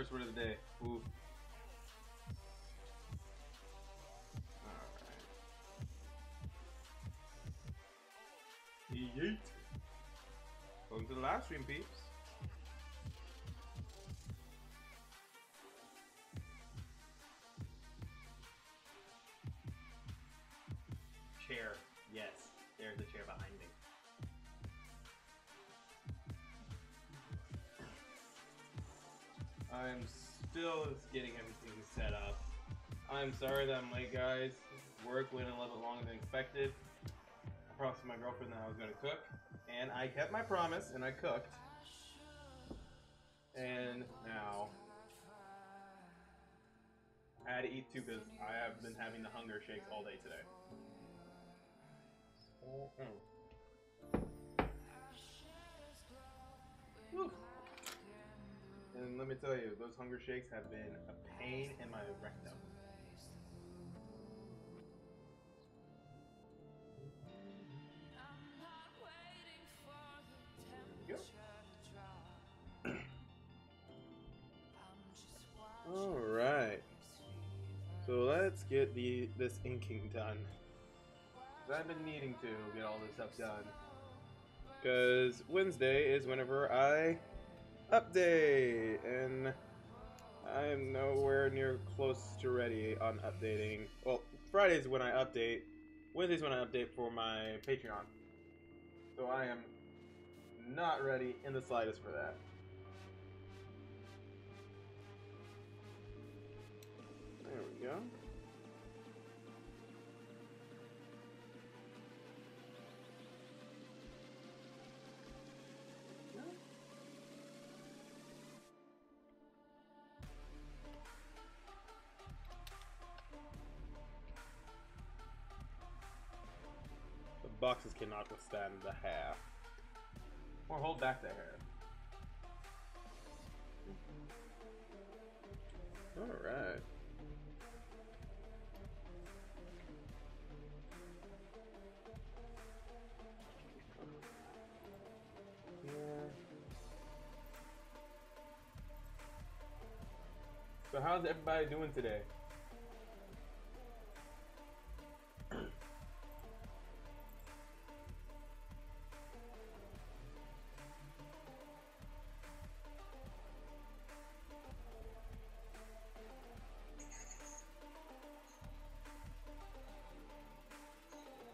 First word of the day. Ooh. Alright. Yeet. Welcome to the live stream, peeps. Chair. Yes. There's a chair behind me. I'm still getting everything set up. I'm sorry that I'm late, guys. Work went a little bit longer than expected. I promised my girlfriend that I was going to cook, and I kept my promise, and I cooked. And now I had to eat too because I have been having the hunger shakes all day today. Whew. And let me tell you, those hunger shakes have been a pain in my rectum. There we go. Alright. So let's get this inking done. I've been needing to get all this stuff done. Because Wednesday is whenever I update, and I'm nowhere near close to ready on updating. Well, Friday's when I update, Wednesday's when I update for my Patreon. So I am not ready in the slightest for that. There we go. Boxes cannot withstand the hair. Or hold back the hair. Alright. Yeah. So how's everybody doing today?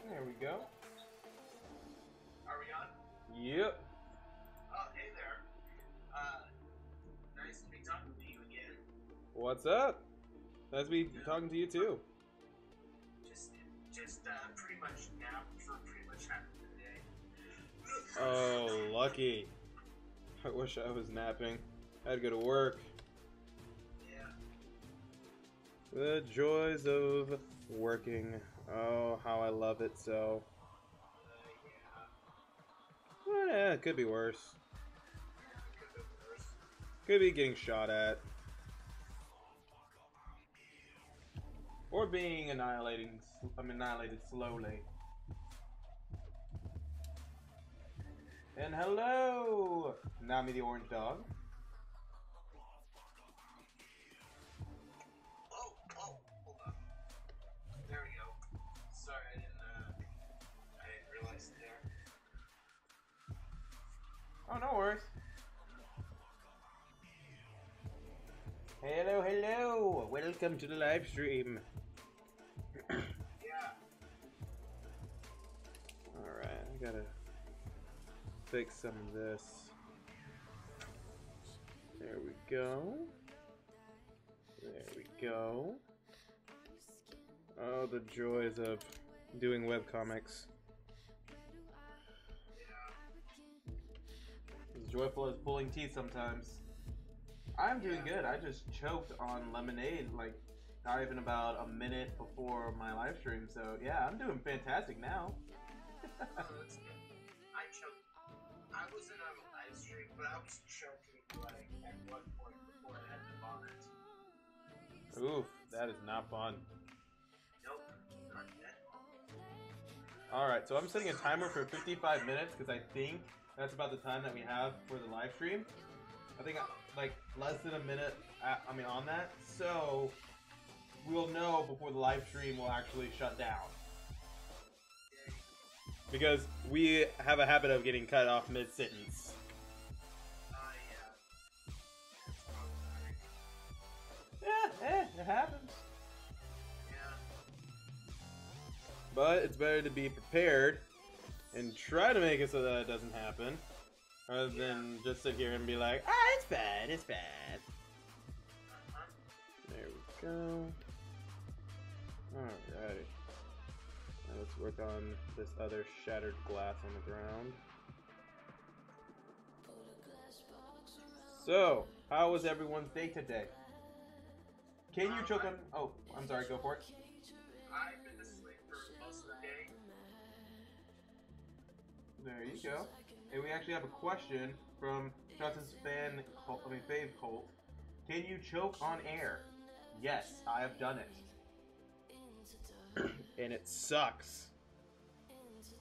There we go. Are we on? Yep. Oh, hey there. Nice to be talking to you again. What's up? Nice to be talking to you too. Just pretty much now for pretty much half of the day. Oh, lucky. I wish I was napping. I had to go to work. Yeah. The joys of working. Oh, how I love it so. Yeah. Well, yeah, it could be worse. Yeah, it could be worse. Could be getting shot at. Or being annihilated slowly. And hello, Nami the orange dog. Oh, hold on. There we go. Sorry, I didn't realize there. Oh, no worries. Hello, hello. Welcome to the live stream. Yeah. Alright, I gotta fix some of this. There we go. There we go. Oh, the joys of doing webcomics. As joyful as pulling teeth sometimes. I'm doing good. I just choked on lemonade like not even about a minute before my live stream, so yeah, I'm doing fantastic now. Oh, that's good. I choked. I wasn't on a live stream, but I was choking like at one point before I had to vomit. Oof, that is not fun. Nope, not yet. Alright, so I'm setting a timer for 55 minutes because I think that's about the time that we have for the live stream. I think like less than a minute. On that, so we'll know before the live stream will actually shut down. Because we have a habit of getting cut off mid-sentence. Yeah, it happens. But it's better to be prepared and try to make it so that it doesn't happen, rather than just sit here and be like, ah, it's bad, it's bad. There we go. Alrighty. Now let's work on this other shattered glass on the ground. So, how was everyone's day today? Can you choke on... Oh, I'm sorry, go for it. I've been asleep for most of the day. There you go. And we actually have a question from Johnson's fave cult. Can you choke on air? Yes, I have done it. And it sucks.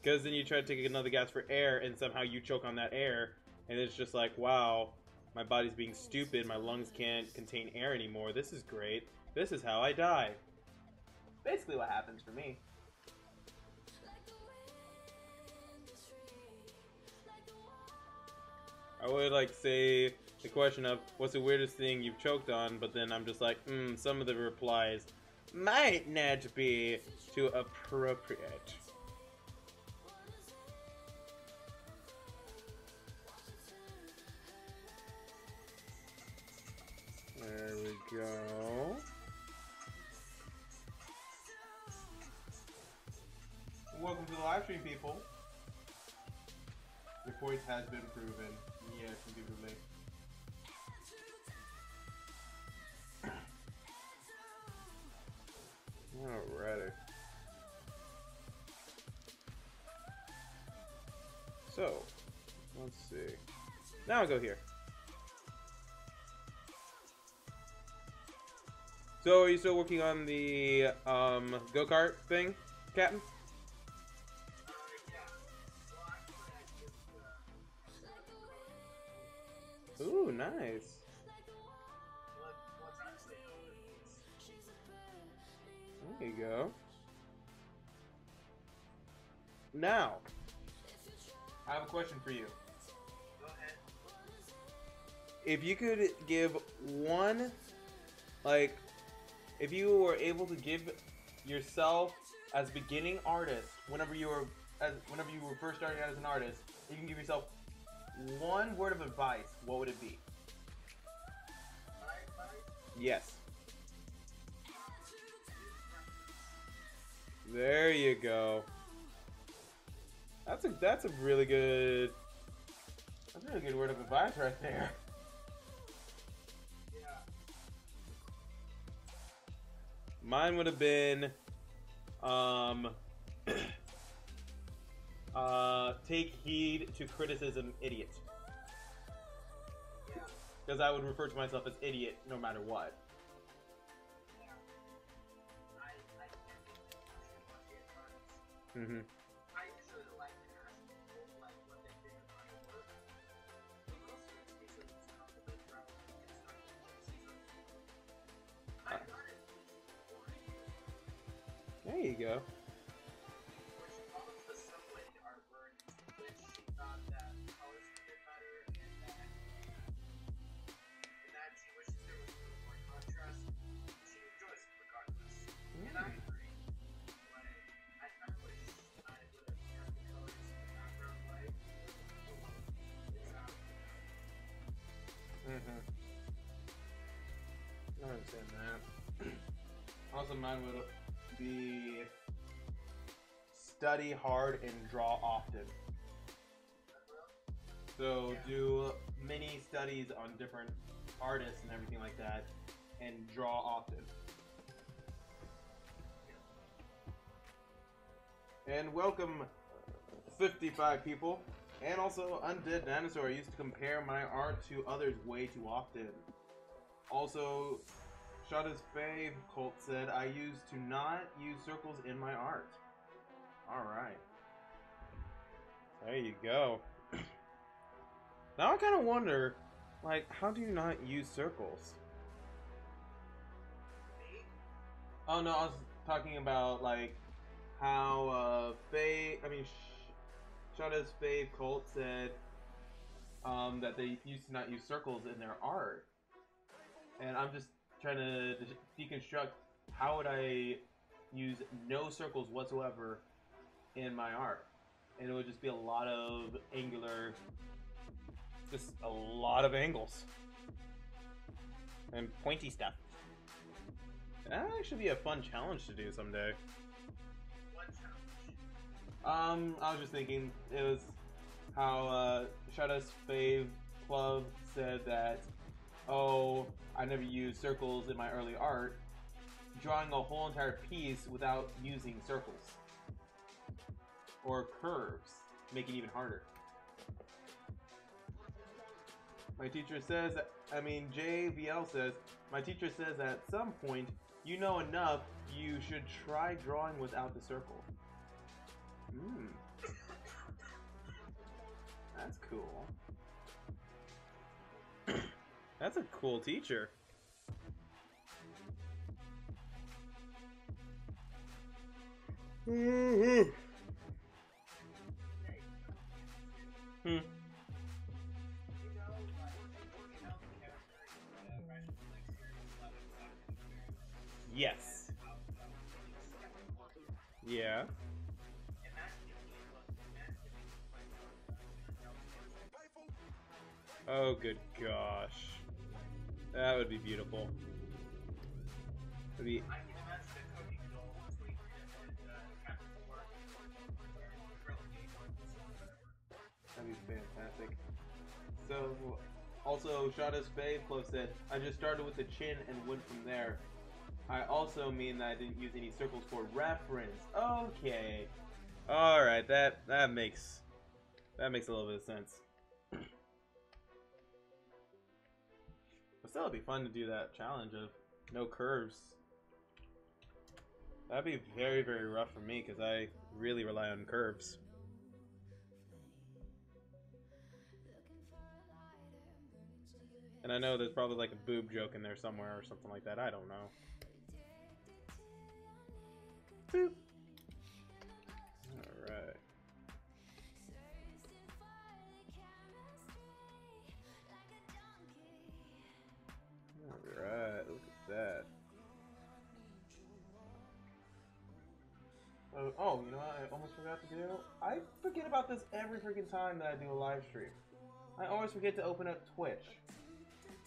Because then you try to take another gas for air and somehow you choke on that air. And it's just like, wow, my body's being stupid. My lungs can't contain air anymore. This is great. This is how I die. Basically what happens for me. I would like say the question of what's the weirdest thing you've choked on, but then I'm just like, some of the replies might not be too appropriate. There we go. Welcome to the live stream, people. Your point has been proven. Yes, indubitably. Alrighty. So, let's see. Now I'll go here. So, are you still working on the go-kart thing, Captain? Ooh, nice. There you go. Now, I have a question for you. Go ahead. If you could give one, like, if you were able to give yourself as beginning artist, whenever you were first starting out as an artist, you can give yourself one word of advice, what would it be? My advice? Yes. There you go. That's a really good word of advice right there. Yeah. Mine would have been take heed to criticism, idiot. Yeah. Because I would refer to myself as idiot no matter what. Yeah. I can't think of Mm-hmm. I usually like to ask people like what they think of my work. But mostly it's usually just compliments rather than constructive criticism. I've done it before. There you go. Where she follows the subway artwork, which she thought that colors would get better and that she wishes there was a little more contrast. She enjoys it regardless. And I agree. Like, I kind of wish I would have kept the colors in the background light. It's Mm-hmm. I understand that. Also, mine would be study hard and draw often. So do mini studies on different artists and everything like that, and draw often. And welcome 55 people. And also Undead Dinosaur. I used to compare my art to others way too often. Also, Shada's Fave Cult said I used to not use circles in my art. Alright. There you go. Now I kind of wonder, Like, how do you not use circles? Me? Oh no, I was talking about like how Shada's Fave Cult said that they used to not use circles in their art, and I'm just trying to deconstruct how would I use no circles whatsoever in my art, and it would just be a lot of angular, just a lot of angles and pointy stuff. That would actually be a fun challenge to do someday. What challenge? I was just thinking, it was how Shada's Fave Club said that, oh, I never used circles in my early art, drawing a whole entire piece without using circles. Or curves, make it even harder. My teacher says, JVL says, my teacher says at some point, you know enough, you should try drawing without the circle. That's cool. That's a cool teacher. Hey, Hmm. you know, like, working out the character in the Ratchet and Clank series, like, Yes. how really skeptical. Yeah. Imagine if we looked, imagine if we could play Oh, good gosh. That would be beautiful. It'd be I can imagine the cooking goal once we hit Captain War, where relegate or whatever. That'd be fantastic. So, also, Shada's Fave Club said, I just started with the chin and went from there. I also mean that I didn't use any circles for reference. Okay. Alright, that makes a little bit of sense. But still, it'd be fun to do that challenge of no curves. That'd be very, very rough for me, because I really rely on curves. And I know there's probably like a boob joke in there somewhere or something like that. I don't know. Boop. Alright. Alright, look at that. Oh, you know what I almost forgot to do? I forget about this every freaking time that I do a live stream. I always forget to open up Twitch.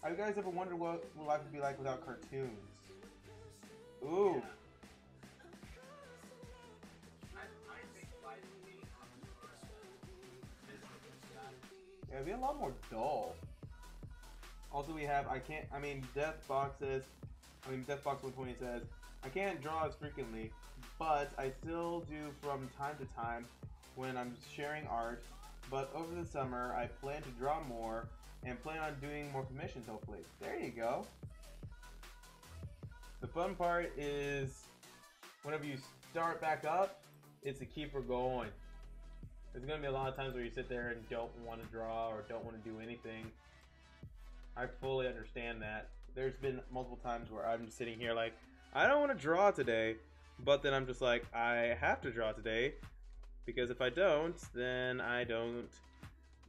Have you guys ever wondered what life would be like without cartoons? Ooh. Yeah. I think life would be miserable without it. Yeah, it'd be a lot more dull. Also, we have, Deathbox120 says, I can't draw as frequently, but I still do from time to time when I'm sharing art, but over the summer I plan to draw more and plan on doing more commissions hopefully. There you go. The fun part is whenever you start back up, it's a keeper going. There's going to be a lot of times where you sit there and don't want to draw or don't want to do anything. I fully understand that. There's been multiple times where I'm just sitting here like, I don't want to draw today, but then I'm just like, I have to draw today, because if I don't, then I don't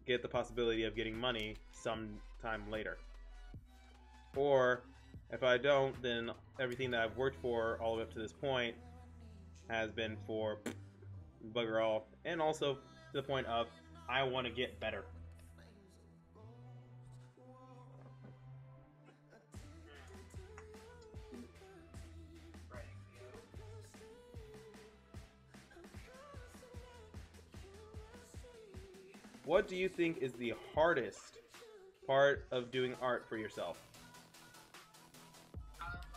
get the possibility of getting money sometime later. Or if I don't, then everything that I've worked for all the way up to this point has been for bugger all, and also to the point of I want to get better. What do you think is the hardest part of doing art for yourself? The hardest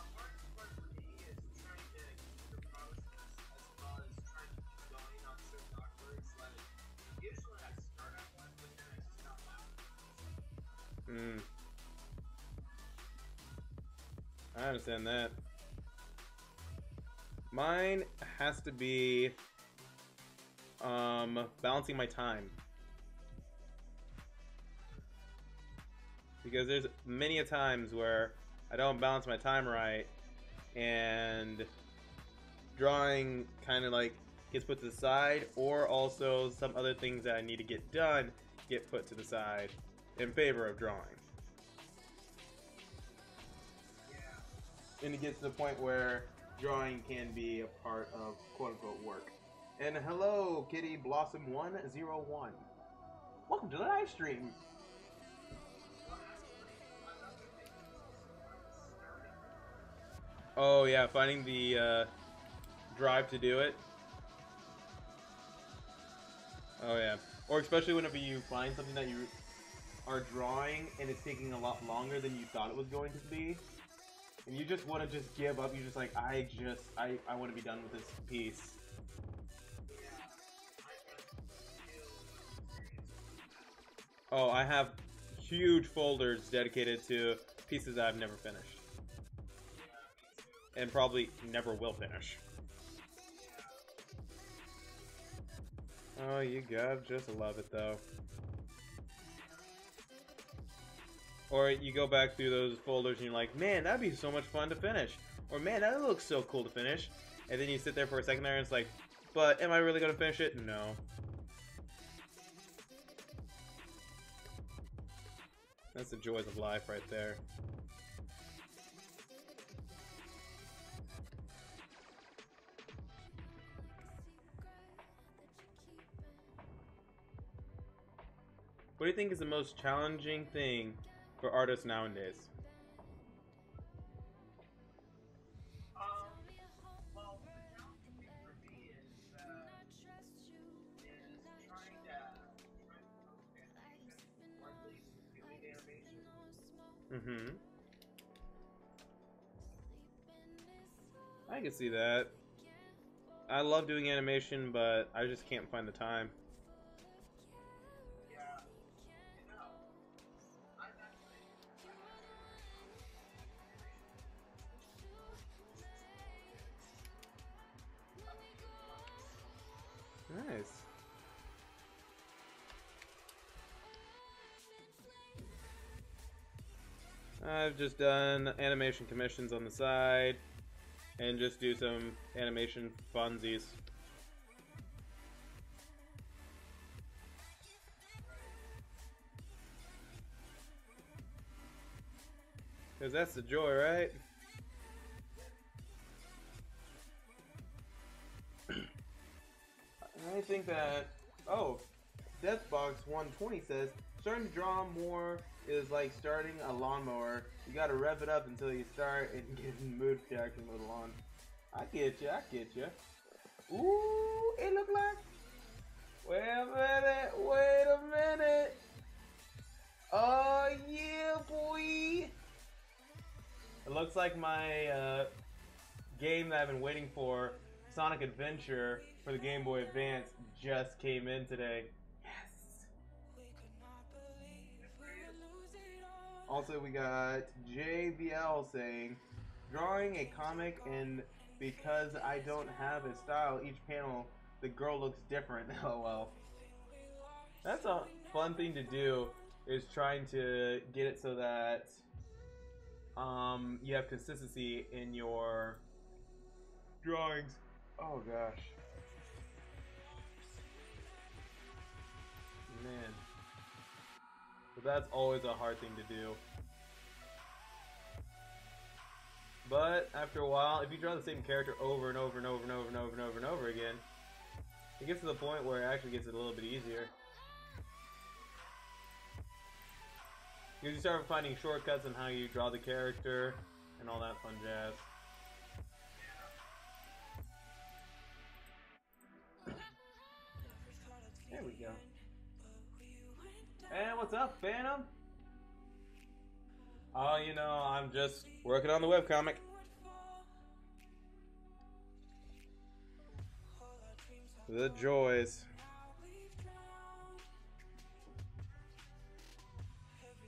part for me is trying to keep the process as well as trying to keep going on certain artworks. Like, usually I start out one, but then I stop out. I understand that. Mine has to be balancing my time. because there's many a times where I don't balance my time right, and drawing kind of like gets put to the side, or also some other things that I need to get done get put to the side in favor of drawing. And it gets to the point where drawing can be a part of quote-unquote work. And hello, Kitty Blossom 101. Welcome to the live stream. Oh yeah, finding the drive to do it. Oh yeah. Or especially whenever you find something that you are drawing and it's taking a lot longer than you thought it was going to be. And you just want to just give up. You're just like, I want to be done with this piece. Oh, I have huge folders dedicated to pieces that I've never finished. And probably never will finish. Oh, you gotta just love it though. Or you go back through those folders and you're like, man, that'd be so much fun to finish. Or man, that looks so cool to finish. And then you sit there for a second there and it's like, but am I really gonna finish it? No. That's the joys of life right there. What do you think is the most challenging thing for artists nowadays? Well, the challenging thing for me is trying to animation, or at least doing animation. Mm-hmm. I can see that. I love doing animation, but I just can't find the time. Nice. I've just done animation commissions on the side and just do some animation funsies. Because that's the joy, right? I think that, oh, Deathbox120 says, starting to draw more is like starting a lawnmower. You gotta rev it up until you start and get in the mood for acting with the lawn. I get you, I get you. Ooh, it look like, wait a minute. Oh yeah, boy. It looks like my game that I've been waiting for, Sonic Adventure for the Game Boy Advance, just came in today. Yes! Also, we got JVL saying, drawing a comic, and because I don't have a style, each panel, the girl looks different. LOL. That's a fun thing to do, is trying to get it so that you have consistency in your drawings. Oh gosh. Man. But that's always a hard thing to do. But after a while, if you draw the same character over and over and over and over and over and over and over again, it gets to the point where it actually gets it a little bit easier. Because you start finding shortcuts on how you draw the character and all that fun jazz. There we go. And what's up, Phantom? Oh, you know, I'm just working on the webcomic. The joys.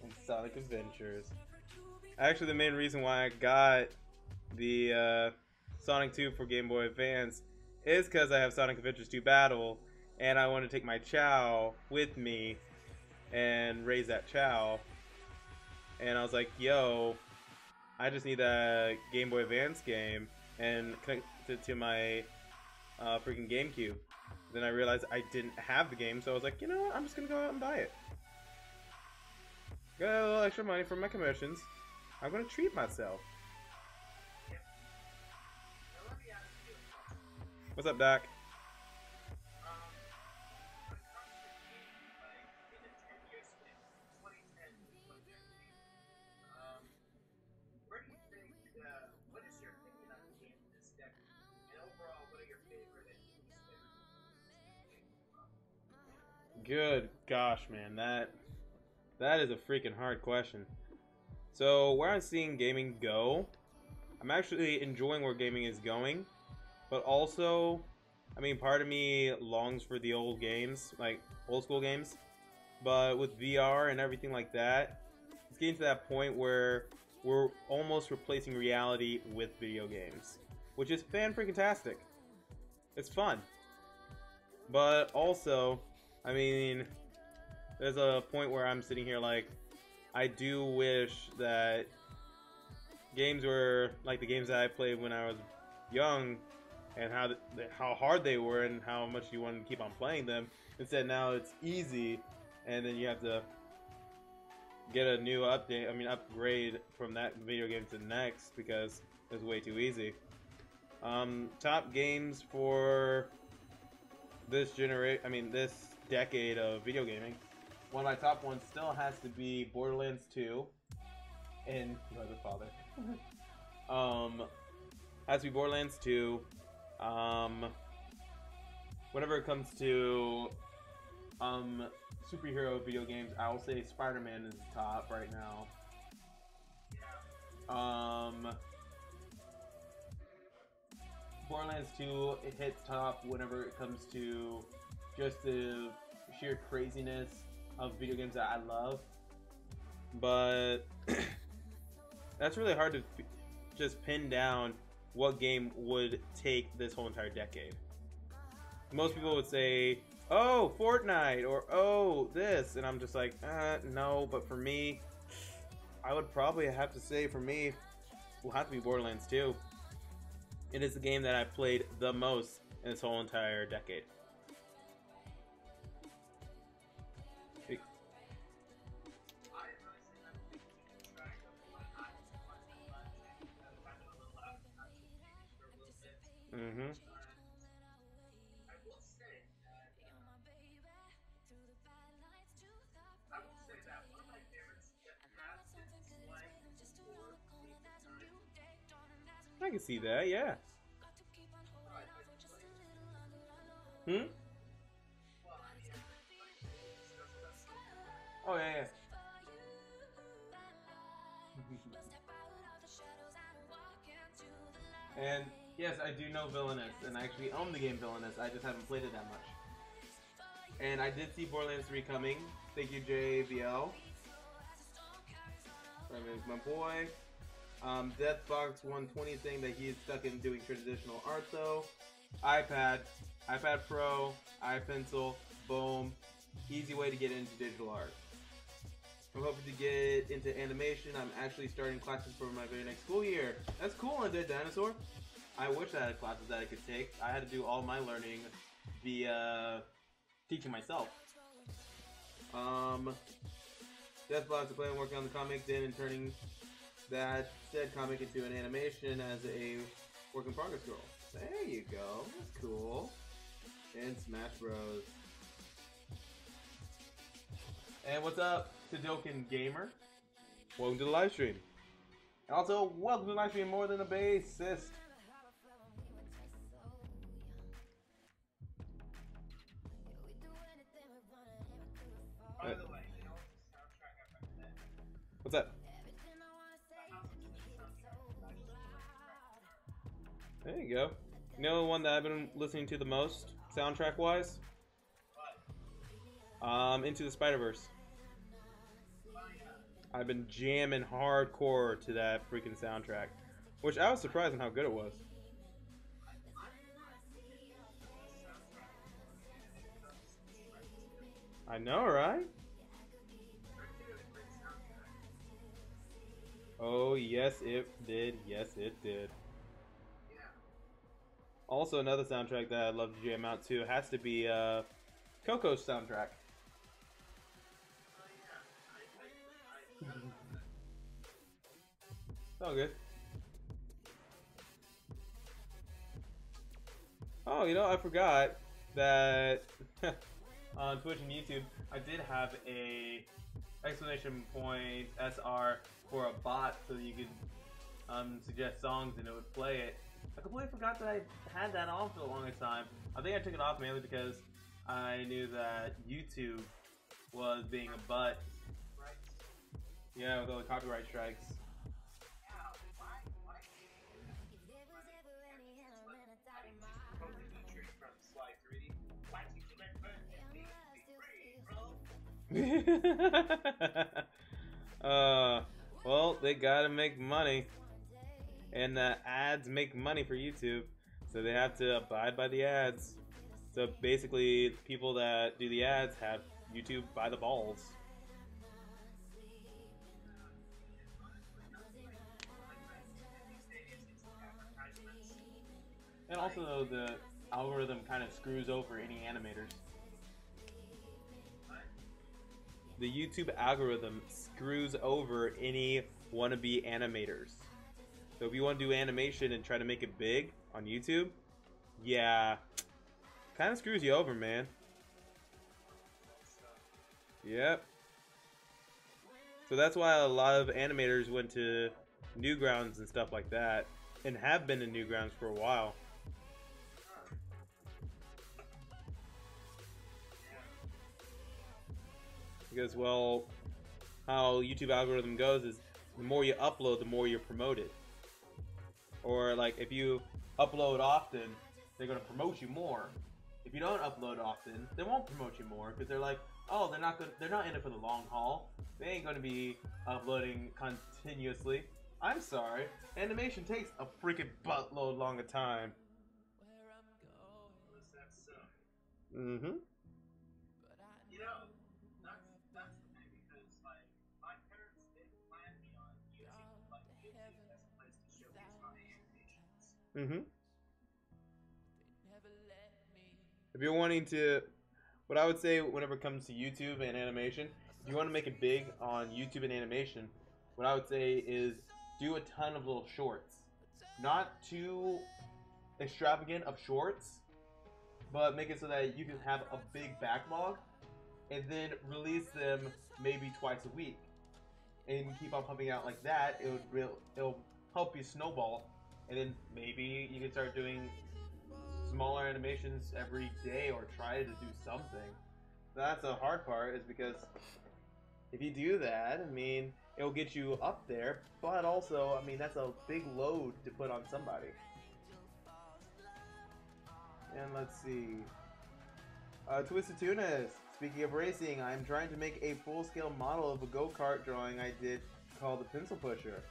And Sonic Adventures. Actually, the main reason why I got the Sonic 2 for Game Boy Advance is because I have Sonic Adventures 2 Battle, and I want to take my Chow with me and raise that Chow. and I was like, yo, I just need that Game Boy Advance game and connect it to my freaking GameCube. Then I realized I didn't have the game, so I was like, you know what, I'm just gonna go out and buy it. Got a little extra money from my commissions. I'm gonna treat myself. Now let me ask you a question. What's up, Doc? When it comes to gaming, like in a 10-year span, 2010 to 2019, where do you think, what is your opinion on games this decade? And overall, what are your favorite and least favorite games? Good gosh, man, that is a freaking hard question. So where I'm seeing gaming go, I'm actually enjoying where gaming is going, but also, I mean, part of me longs for the old games, like old school games. But with VR and everything like that, it's getting to that point where we're almost replacing reality with video games, which is fan-freaking-tastic. It's fun. But also, I mean, there's a point where I'm sitting here like, I do wish that games were like the games that I played when I was young, and how hard they were and how much you wanted to keep on playing them. Instead, now it's easy, and then you have to get a new upgrade from that video game to the next because it's way too easy. Top games for this this decade of video gaming. One of my top ones still has to be Borderlands 2 and Mother Father. Has to be Borderlands 2. Whenever it comes to superhero video games, I will say Spider-Man is the top right now. Borderlands 2, it hits top whenever it comes to just the sheer craziness of video games that I love. But that's really hard to just pin down what game would take this whole entire decade. Most people would say, oh, Fortnite, or oh, this, and I'm just like, no, but for me, I would probably have to say for me, will have to be Borderlands 2. It is the game that I've played the most in this whole entire decade. Mm-hmm. I will say that one of my favorites that has been slight for recent times. I can see that, yeah. I played Hmm? well, I mean, everybody discussed that so much. Oh, yeah, yeah. And yes, I do know Villainous, and I actually own the game Villainous. I just haven't played it that much. And I did see Borderlands 3 coming. Thank you, JVL. That is my boy. Deathbox120 saying that he is stuck in doing traditional art though. iPad Pro, iPencil, boom. Easy way to get into digital art. I'm hoping to get into animation. I'm actually starting classes for my very next school year. That's cool, Undead Dinosaur. I wish I had classes that I could take. I had to do all my learning via teaching myself. Deathbox, I plan on working on the comic, then and turning that said comic into an animation as a work in progress girl. There you go. That's cool. And Smash Bros. And what's up, Sudokan Gamer? Welcome to the live stream. Also, welcome to the live stream, More Than a Bassist. By the way, you know what's the soundtrack I recommend? What's up? There you go. You know the one that I've been listening to the most, soundtrack-wise? Into the Spider-Verse. I've been jamming hardcore to that freaking soundtrack, which I was surprised on how good it was. I know, right? Oh, yes, it did. Yes, it did. Yeah. Also, another soundtrack that I love to jam out to has to be Coco's soundtrack. Oh yeah. I don't know that. It's all good. Oh, you know, I forgot that on Twitch and YouTube, I did have a exclamation point SR for a bot so that you could suggest songs and it would play it. I completely forgot that I had that on for the longest time. I think I took it off mainly because I knew that YouTube was being a butt. Right? Yeah, with all the copyright strikes. Yeah. Why? Totally new trick from Sly 3D. Why did you make fun of me? Be free, bro. Well, they gotta make money. And the ads make money for YouTube. So they have to abide by the ads. So basically, people that do the ads have YouTube by the balls. And also, the algorithm kind of screws over any animators. The YouTube algorithm screws over any wannabe animators. So if you want to do animation and try to make it big on YouTube, yeah, kind of screws you over, man. Yep. So that's why a lot of animators went to Newgrounds and stuff like that, and have been in Newgrounds for a while. Because, well, how YouTube algorithm goes is the more you upload, the more you're promoted. Or like if you upload often, they're gonna promote you more. If you don't upload often, they won't promote you more because they're like, oh, they're not in it for the long haul. They ain't gonna be uploading continuously. I'm sorry, animation takes a freaking buttload long of time. Was that so? Mm-hmm. You know, that's the thing because like my parents they planned me on using like YouTube as a place to showcase my animations. Mm-hmm. If you're wanting to, what I would say whenever it comes to YouTube and animation, if you want to make it big on YouTube and animation, what I would say is do a ton of little shorts. Not too extravagant of shorts, but make it so that you can have a big backlog and then release them maybe twice a week. And keep on pumping out like that, it'll help you snowball, and then maybe you can start doing smaller animations every day or try to do something. That's the hard part, is because if you do that, I mean, it'll get you up there, but also, I mean, that's a big load to put on somebody. And let's see. Twisted Tunis, speaking of racing, I'm trying to make a full-scale model of a go-kart drawing I did called the Pencil Pusher.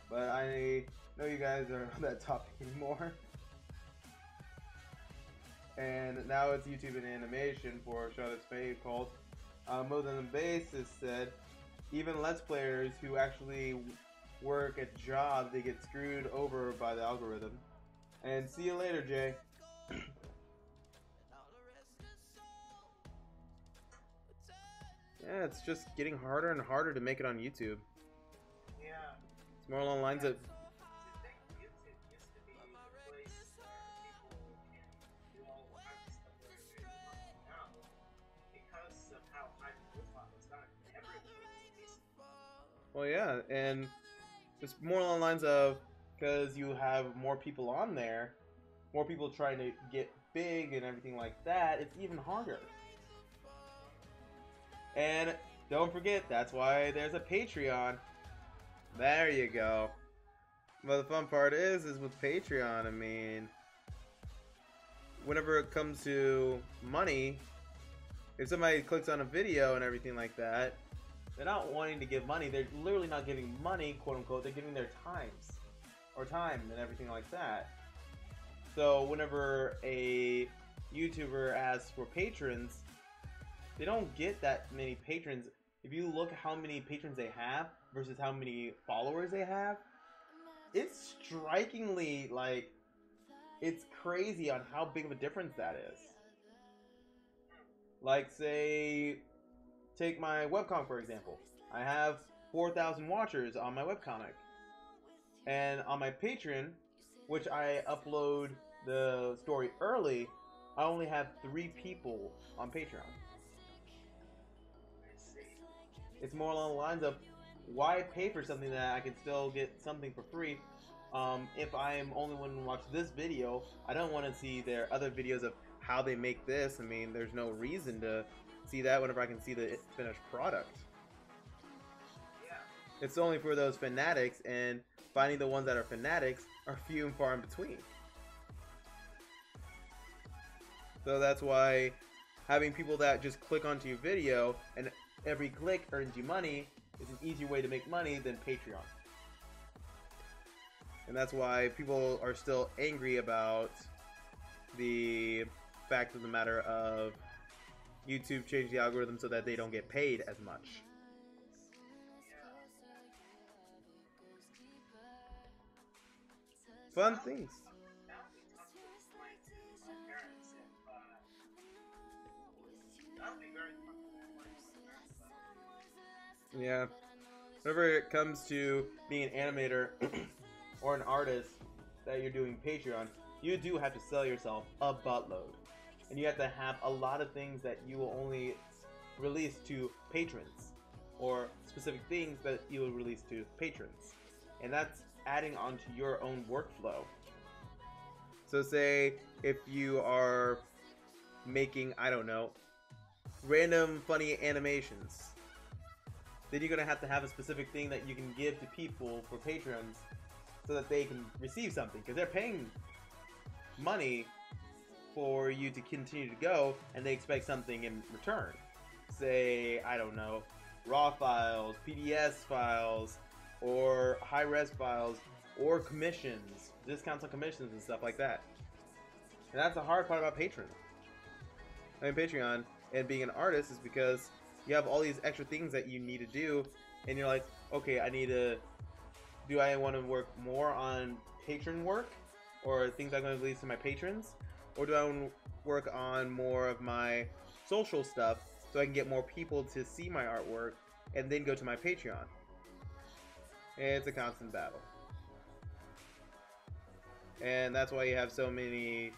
But I know you guys are on that topic anymore. And now it's YouTube and animation for Charlotte's Fate called More Than the Basis said, even Let's Players who actually work a job, they get screwed over by the algorithm. And see you later, Jay. Yeah, it's just getting harder and harder to make it on YouTube. Yeah. It's more along the lines of... I think YouTube used to be the place where people can do all kinds of stuff that they're doing now. Because of how high profile it's gotten, everyone is decent. Well, yeah, and it's more along the lines of, because you have more people on there, more people trying to get big and everything like that, it's even harder. And don't forget, that's why there's a Patreon. There you go. But the fun part is with Patreon, I mean, whenever it comes to money, if somebody clicks on a video and everything like that, they're not wanting to give money. They're literally not giving money, quote unquote. They're giving their times, or time and everything like that. So whenever a YouTuber asks for patrons, they don't get that many patrons if you look at how many patrons they have versus how many followers they have, it's strikingly, like, it's crazy on how big of a difference that is. Like, say, take my webcomic for example. I have 4,000 watchers on my webcomic. And on my Patreon, which I upload the story early, I only have 3 people on Patreon. It's more along the lines of, why pay for something that I can still get something for free? If I am only one to watch this video, I don't want to see their other videos of how they make this. I mean, there's no reason to see that whenever I can see the finished product. It's only for those fanatics, and finding the ones that are fanatics are few and far in between. So that's why having people that just click onto your video and every click earns you money is an easier way to make money than Patreon. And that's why people are still angry about the fact of the matter of YouTube changed the algorithm so that they don't get paid as much. Fun things. Yeah. Whenever it comes to being an animator or an artist that you're doing Patreon, you do have to sell yourself a buttload. And you have to have a lot of things that you will only release to patrons, or specific things that you will release to patrons. And that's adding onto your own workflow. So say if you are making, I don't know, random funny animations, then you're going to have a specific thing that you can give to people for patrons so that they can receive something, because they're paying money for you to continue to go, and they expect something in return. Say, I don't know, RAW files, PDS files, or high-res files, or commissions, discounts on commissions and stuff like that. And that's the hard part about Patreon. I mean, Patreon and being an artist is because you have all these extra things that you need to do, and you're like, okay, do I want to work more on patron work, or things I'm going to release to my patrons, or do I want to work on more of my social stuff so I can get more people to see my artwork and then go to my Patreon? It's a constant battle. And that's why you have so many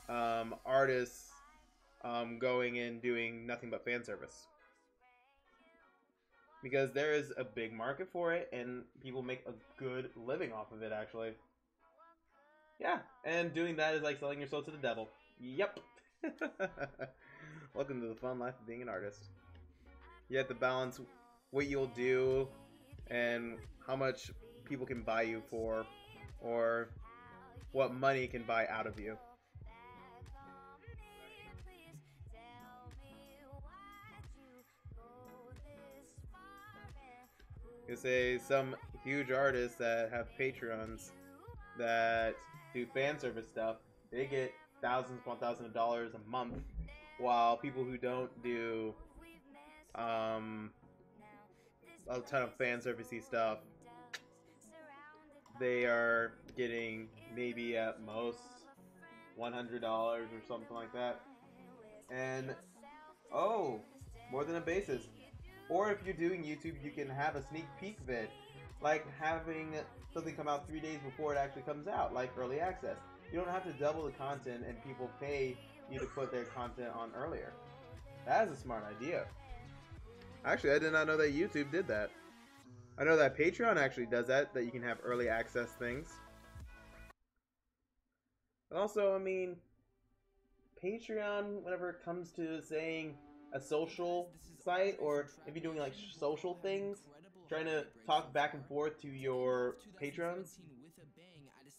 artists going and doing nothing but fan service. Because there is a big market for it, and people make a good living off of it, actually. Yeah, and doing that is like selling your soul to the devil. Yep. Welcome to the fun life of being an artist. You have to balance what you'll do and how much people can buy you for, or what money can buy out of you. You say some huge artists that have Patreons that do fan service stuff, they get thousands upon thousands of dollars a month, while people who don't do a ton of fan servicey stuff, they are getting maybe at most $100 or something like that. And more than a basis. Or if you're doing YouTube, you can have a sneak peek vid, like having something come out 3 days before it actually comes out, like early access. You don't have to double the content and people pay you to put their content on earlier. That is a smart idea. Actually, I did not know that YouTube did that. I know that Patreon actually does that you can have early access things. And also, I mean, Patreon, whenever it comes to saying a social site, or if you're doing like social things, trying to talk back and forth to your patrons,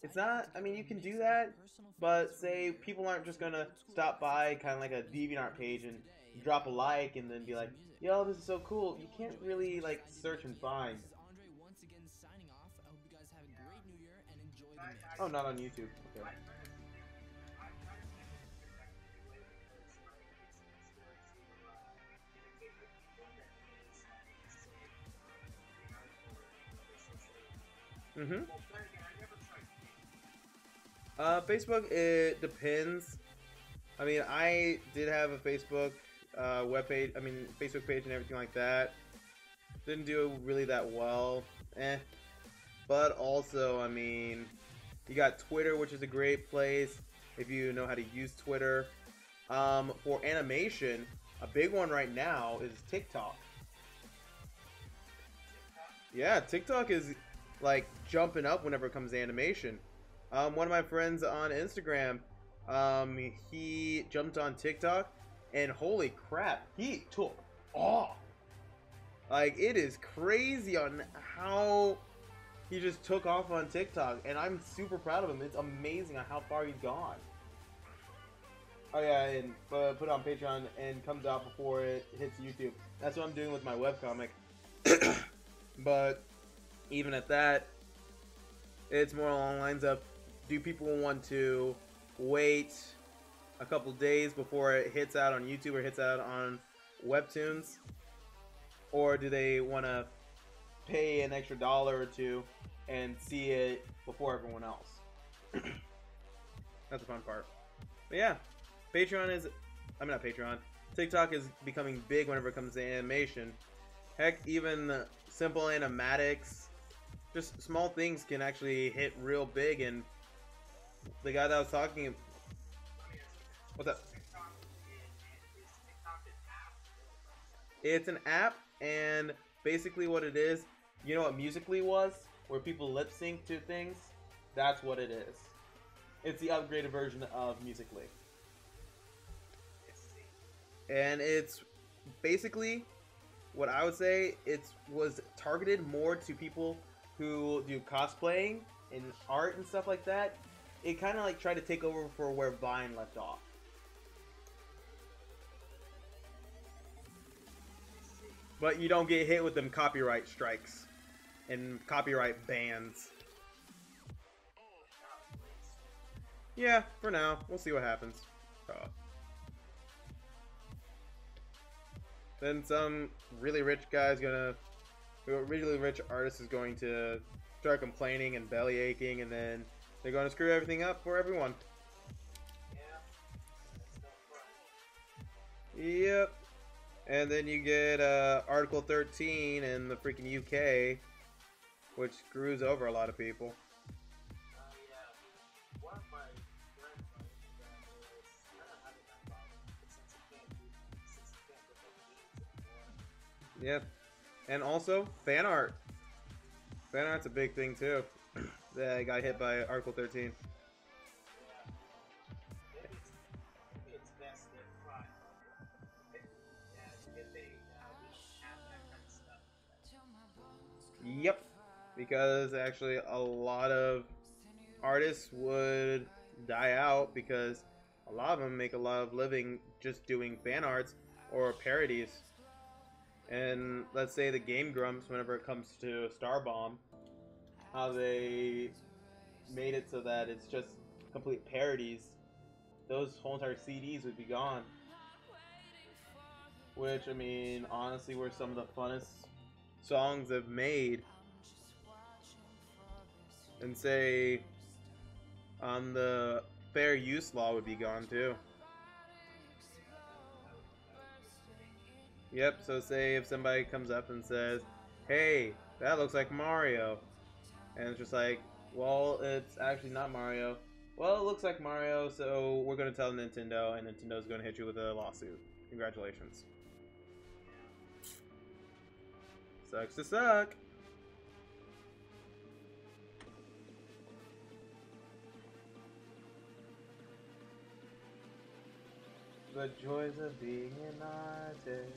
it's not, I mean, you can do that, but say people aren't just gonna stop by kind of like a DeviantArt page and drop a like and then be like, yo, this is so cool. You can't really like search and find. Oh, not on YouTube. Okay. Mm-hmm. Well, then again, I never tried Facebook. Facebook, it depends. I mean, I did have a Facebook web page. I mean, Facebook page and everything like that. Didn't do really that well. But also, I mean, you got Twitter, which is a great place if you know how to use Twitter. For animation, a big one right now is TikTok. Yeah, TikTok is like jumping up whenever it comes to animation. One of my friends on Instagram, he jumped on TikTok, and holy crap, he took off. Like, it is crazy on how he just took off on TikTok, and I'm super proud of him. It's amazing on how far he's gone. Oh yeah, and put it on Patreon and comes out before it hits YouTube. That's what I'm doing with my webcomic. But even at that, it's more along the lines of, do people want to wait a couple days before it hits out on YouTube or hits out on Webtoons? Or do they want to pay an extra $1 or $2 and see it before everyone else? That's the fun part. But yeah, not Patreon. TikTok is becoming big whenever it comes to animation. Heck, even simple animatics, just small things can actually hit real big. And the guy that I was talking, what's up? It's an app, and basically what it is, you know what Musical.ly was, where people lip sync to things? That's what it is. It's the upgraded version of Musical.ly. And it's basically, what I would say, it was targeted more to people who do cosplaying and art and stuff like that. It kind of like tried to take over for where Vine left off. But you don't get hit with them copyright strikes and copyright bans. Yeah, for now. We'll see what happens. Then some really rich really rich artist is going to start complaining and belly aching, and then they're going to screw everything up for everyone. Yep. And then you get Article 13 in the freaking UK, which screws over a lot of people. Yep. And also, fan art. Fan art's a big thing, too. That got hit by Article 13. Yep. Because actually a lot of artists would die out because a lot of them make a lot of living just doing fan arts or parodies. And let's say the Game Grumps, whenever it comes to Starbomb, how they made it so that it's just complete parodies, those whole entire CDs would be gone. Which, I mean, honestly were some of the funnest songs they've made. And say, the fair use law would be gone too. Yep, so say if somebody comes up and says, hey, that looks like Mario. And it's just like, well, it's actually not Mario. Well, it looks like Mario, so we're going to tell Nintendo, and Nintendo's going to hit you with a lawsuit. Congratulations. Sucks to suck. The joys of being an artist.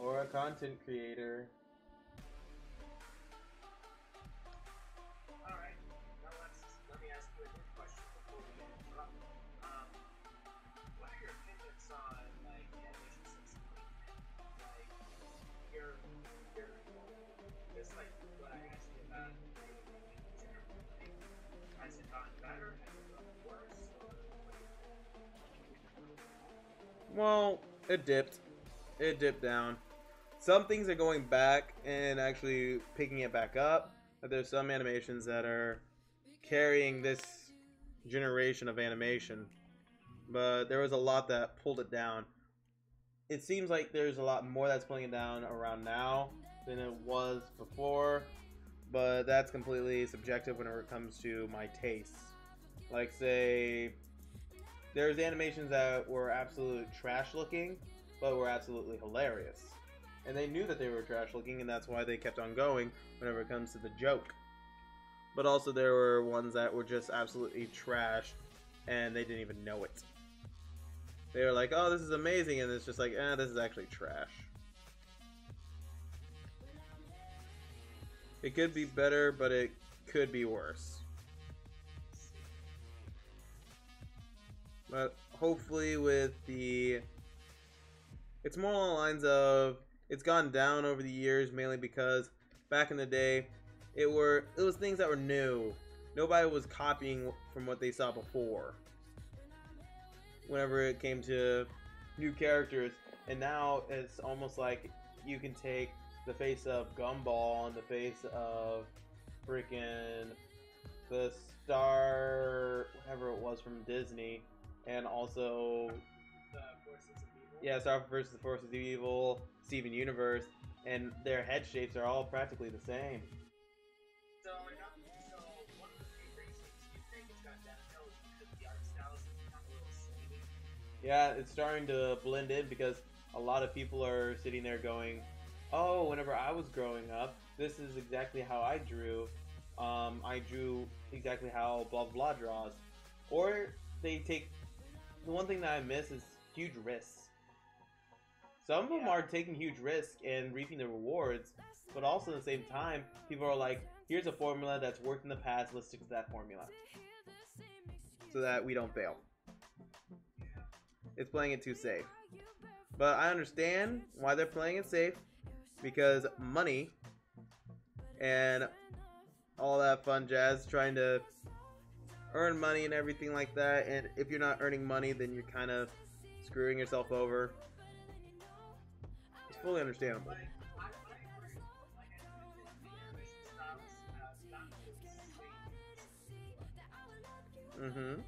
Or a content creator. Alright, now let me ask you a good question before we interrupt. What are your opinions on, like, animation sensibility? Like, just like what I asked you about, has it gotten better? Has it gotten worse? Or what do you think? Well, it dipped. It dipped down. some things are going back and actually picking it back up. But there's some animations that are carrying this generation of animation. But there was a lot that pulled it down. It seems like there's a lot more that's pulling it down around now than it was before. But that's completely subjective whenever it comes to my tastes. Like, say, there's animations that were absolute trash looking, but were absolutely hilarious. And they knew that they were trash looking, and that's why they kept on going whenever it comes to the joke. But also there were ones that were just absolutely trash, and they didn't even know it. They were like, oh, this is amazing, and it's just like, this is actually trash. It could be better, but it could be worse. But hopefully with the... It's more along the lines of, it's gone down over the years, mainly because back in the day, it was things that were new. Nobody was copying from what they saw before. Whenever it came to new characters, and now it's almost like you can take the face of Gumball and the face of freaking the Star, whatever it was from Disney, and also Star versus the Forces of Evil, Steven Universe, and their head shapes are all practically the same. So one of the few reasons you think it's got downhill is because the art style has become a little samey. Yeah, it's starting to blend in because a lot of people are sitting there going, oh, whenever I was growing up, this is exactly how I drew. I drew exactly how blah blah blah draws. Or they take... The one thing that I miss is huge risks. Some of them are taking huge risks and reaping the rewards, but also at the same time, people are like, here's a formula that's worked in the past, let's stick to that formula. So that we don't fail. It's playing it too safe. But I understand why they're playing it safe, because money and all that fun jazz, trying to earn money and everything like that, and if you're not earning money, then you're kind of screwing yourself over. It's fully understandable. Mm-hmm.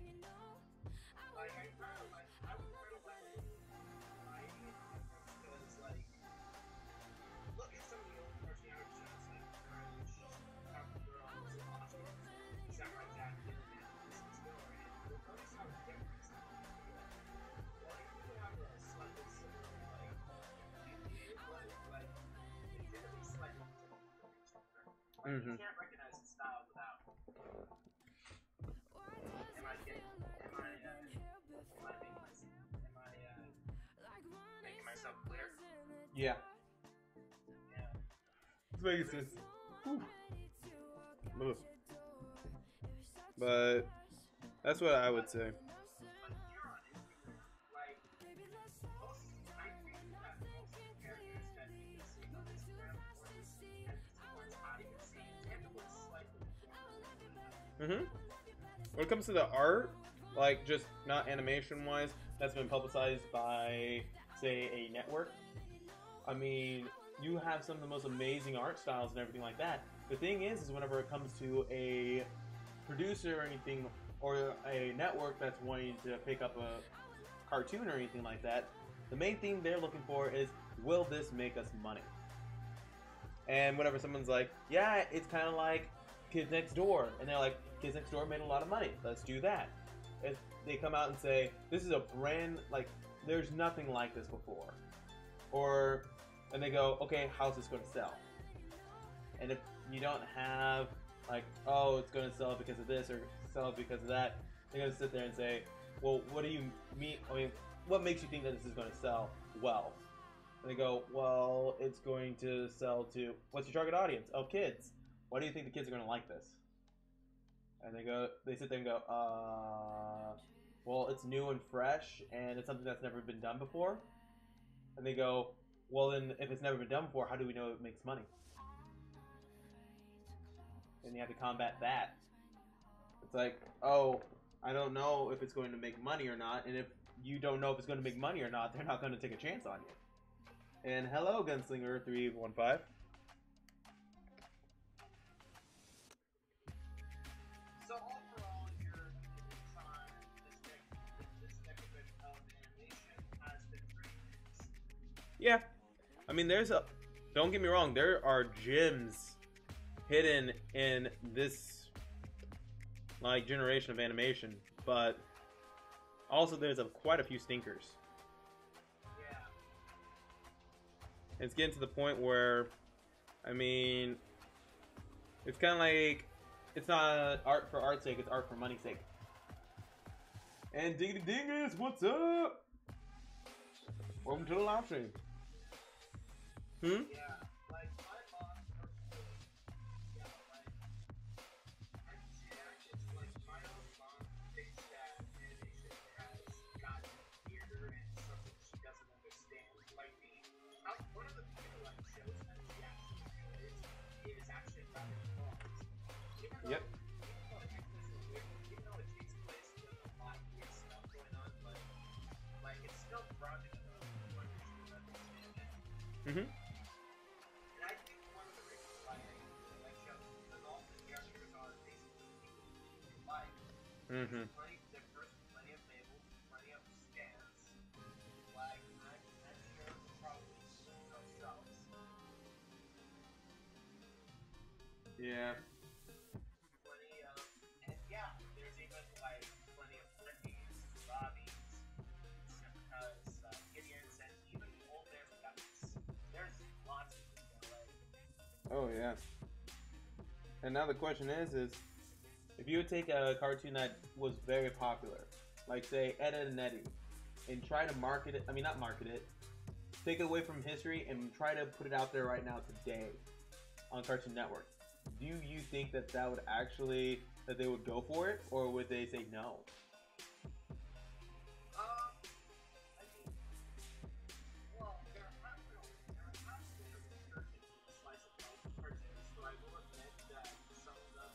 You can't recognize the style without. Making myself clear? Yeah. It's making sense. Whew. But that's what I would say. Mm-hmm. When it comes to the art, like just not animation-wise, that's been publicized by, say, a network. I mean, you have some of the most amazing art styles and everything like that. The thing is whenever it comes to a producer or anything, or a network that's wanting to pick up a cartoon or anything like that, the main thing they're looking for is, will this make us money? And whenever someone's like, yeah, it's kind of like Kids Next Door, and they're like, Kids Next Door made a lot of money, let's do that. If they come out and say, this is a brand, like, there's nothing like this before. Or, and they go, okay, how's this going to sell? And if you don't have, like, oh, it's going to sell because of this, or sell because of that, they're going to sit there and say, well, what do you mean, I mean, what makes you think that this is going to sell well? And they go, well, it's going to sell to, what's your target audience? Oh, kids. Why do you think the kids are going to like this? And they sit there and go, well, it's new and fresh, and it's something that's never been done before. And they go, well, then, if it's never been done before, how do we know it makes money? And you have to combat that. It's like, oh, I don't know if it's going to make money or not, and if you don't know if it's going to make money or not, they're not going to take a chance on you. And hello, Gunslinger 315. So overall, your opinions on this decade of animation has been pretty mixed. Yeah, I mean, don't get me wrong, there are gems hidden in this like generation of animation, but also there's quite a few stinkers. Yeah. It's getting to the point where, I mean, it's kind of like it's not art for art's sake; it's art for money's sake. And Diggity Dingus, what's up? Welcome to the live stream. Yeah, like my mom personally, yeah, like I can see that. It's like my own mom thinks that animation has gotten weirder and something she doesn't understand. Like one of the few like shows that she actually enjoys is actually Rabbit Falls. Yep. Even though it takes place with a lot of weird stuff going on, but like it's still grounded enough for you to understand it. Mm-hmm. And I think one of the reasons why I really like shows is because all the characters are basically people in life. Mm-hmm. There's plenty of Mabels, plenty of Stans. Like, I'm sure probably themselves. Yeah. Plenty of, and yeah, there's even like plenty of Rickies, Robbies, because Gideons, and even old there's Ducks. There's lots of people, like. Oh yeah. And now the question is if you would take a cartoon that was very popular, like say Ed, Edd and Eddy, and try to market it, I mean not market it, take it away from history and try to put it out there right now today on Cartoon Network, do you think that would actually, that they would go for it, or would they say no? I mean, well, there has been a resurgence in the slice of life cartoons, so I will admit that some of them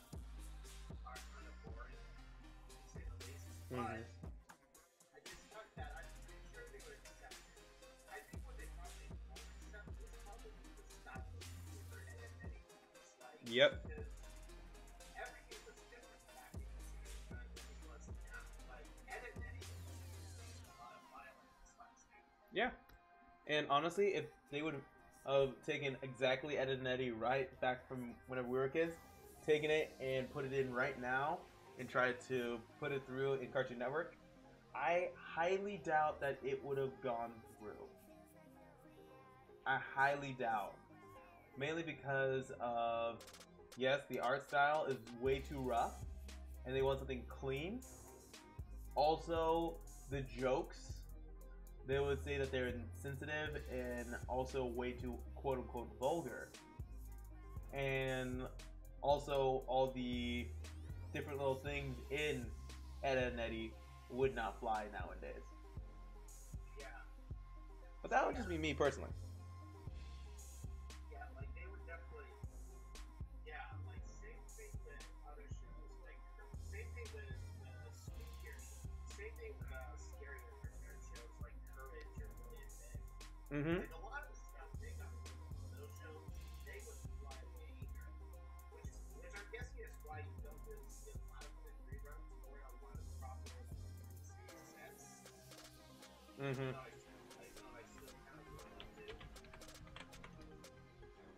are kind of boring, to say the least. But I just thought that I'm pretty sure they would accept it. I think what they probably won't accept is probably the style of humor and editing. Like, Yep. because everything was different back in the day than it was now. Like, editing was a lot of violence last year. Yeah. And honestly, if they would have taken exactly Ed, Edd and Eddy right back from whenever we were kids, taken it and put it in right now and tried to put it through in Cartoon Network, I highly doubt that it would have gone through. I highly doubt. Mainly because of, yes, the art style is way too rough and they want something clean. Also, the jokes, they would say that they're insensitive and also way too quote unquote vulgar. And also, all the different little things in Ed, Edd and Eddy would not fly nowadays. Yeah. But that would just be me personally. Yeah, like they would definitely. Yeah, like same thing with other shows. Like same thing with scarier nerd shows like Courage or Million Men. Like a lot of the stuff they got from those shows, they would fly way either. Which I'm guessing is why you don't really see a lot of them in reruns or a lot of proper series sets. Mm-hmm. I still kind of want to do.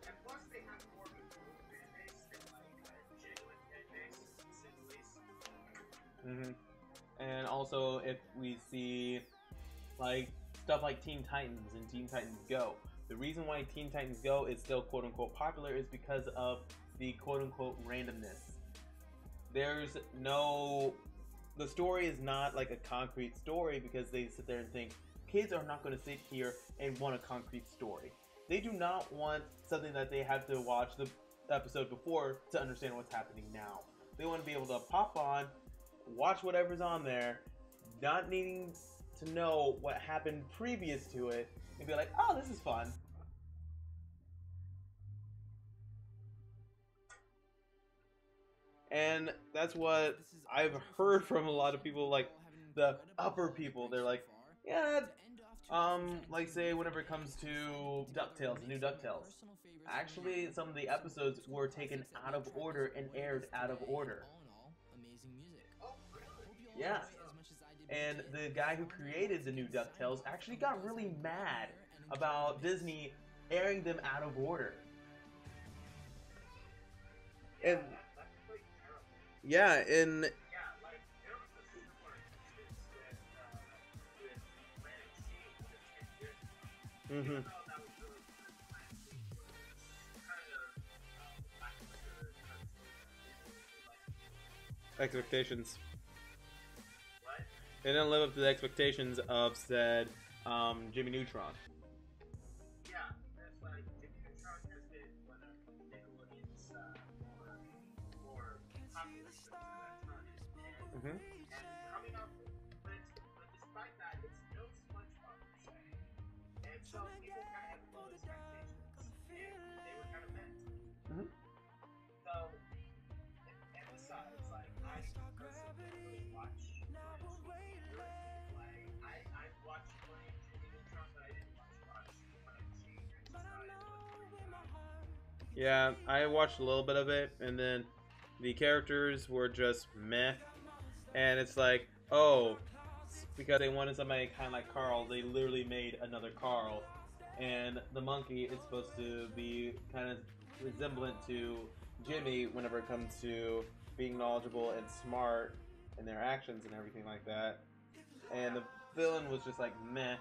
And plus, they have more of a cool fan base than like a genuine fan base, to say the least. And also, if we see like stuff like Teen Titans and Teen Titans Go, the reason why Teen Titans Go is still quote unquote popular is because of the quote unquote randomness. There's no, the story is not like a concrete story because they sit there and think kids are not going to sit here and want a concrete story. They do not want something that they have to watch the episode before to understand what's happening now. They want to be able to pop on, watch whatever's on there, not needing to know what happened previous to it, and be like, oh, this is fun. And that's what I've heard from a lot of people, like the upper people. They're like, yeah, Like say whenever it comes to DuckTales, the new DuckTales. Actually, some of the episodes were taken out of order and aired out of order. Oh, really? Yeah. And the guy who created the new DuckTales actually got really mad about Disney airing them out of order. And That's pretty terrible. yeah, and Yeah, like there was a similar instance with Atlantic Sea with 10 years ago. Even though that was really good, Atlantic Sea was kind of lackluster cartoon. Like, expectations. what? They didn't live up to the expectations of said Jimmy Neutron. Yeah, that's like Jimmy Neutron has been one of Nickelodeon's more popular shows at that time, and coming up, but despite that, it's no SpongeBob per se, and so people kind of had low expectations, and they were kind of met. So, and besides, like I personally really watch I watched plenty of Jimmy Neutron, but I didn't watch much when I was younger. Yeah, I watched a little bit of it, and then the characters were just meh. And it's like, oh, because they wanted somebody kind of like Carl, they literally made another Carl. And the monkey is supposed to be kind of resemblant to Jimmy whenever it comes to being knowledgeable and smart in their actions and everything like that. And the villain was just like meh.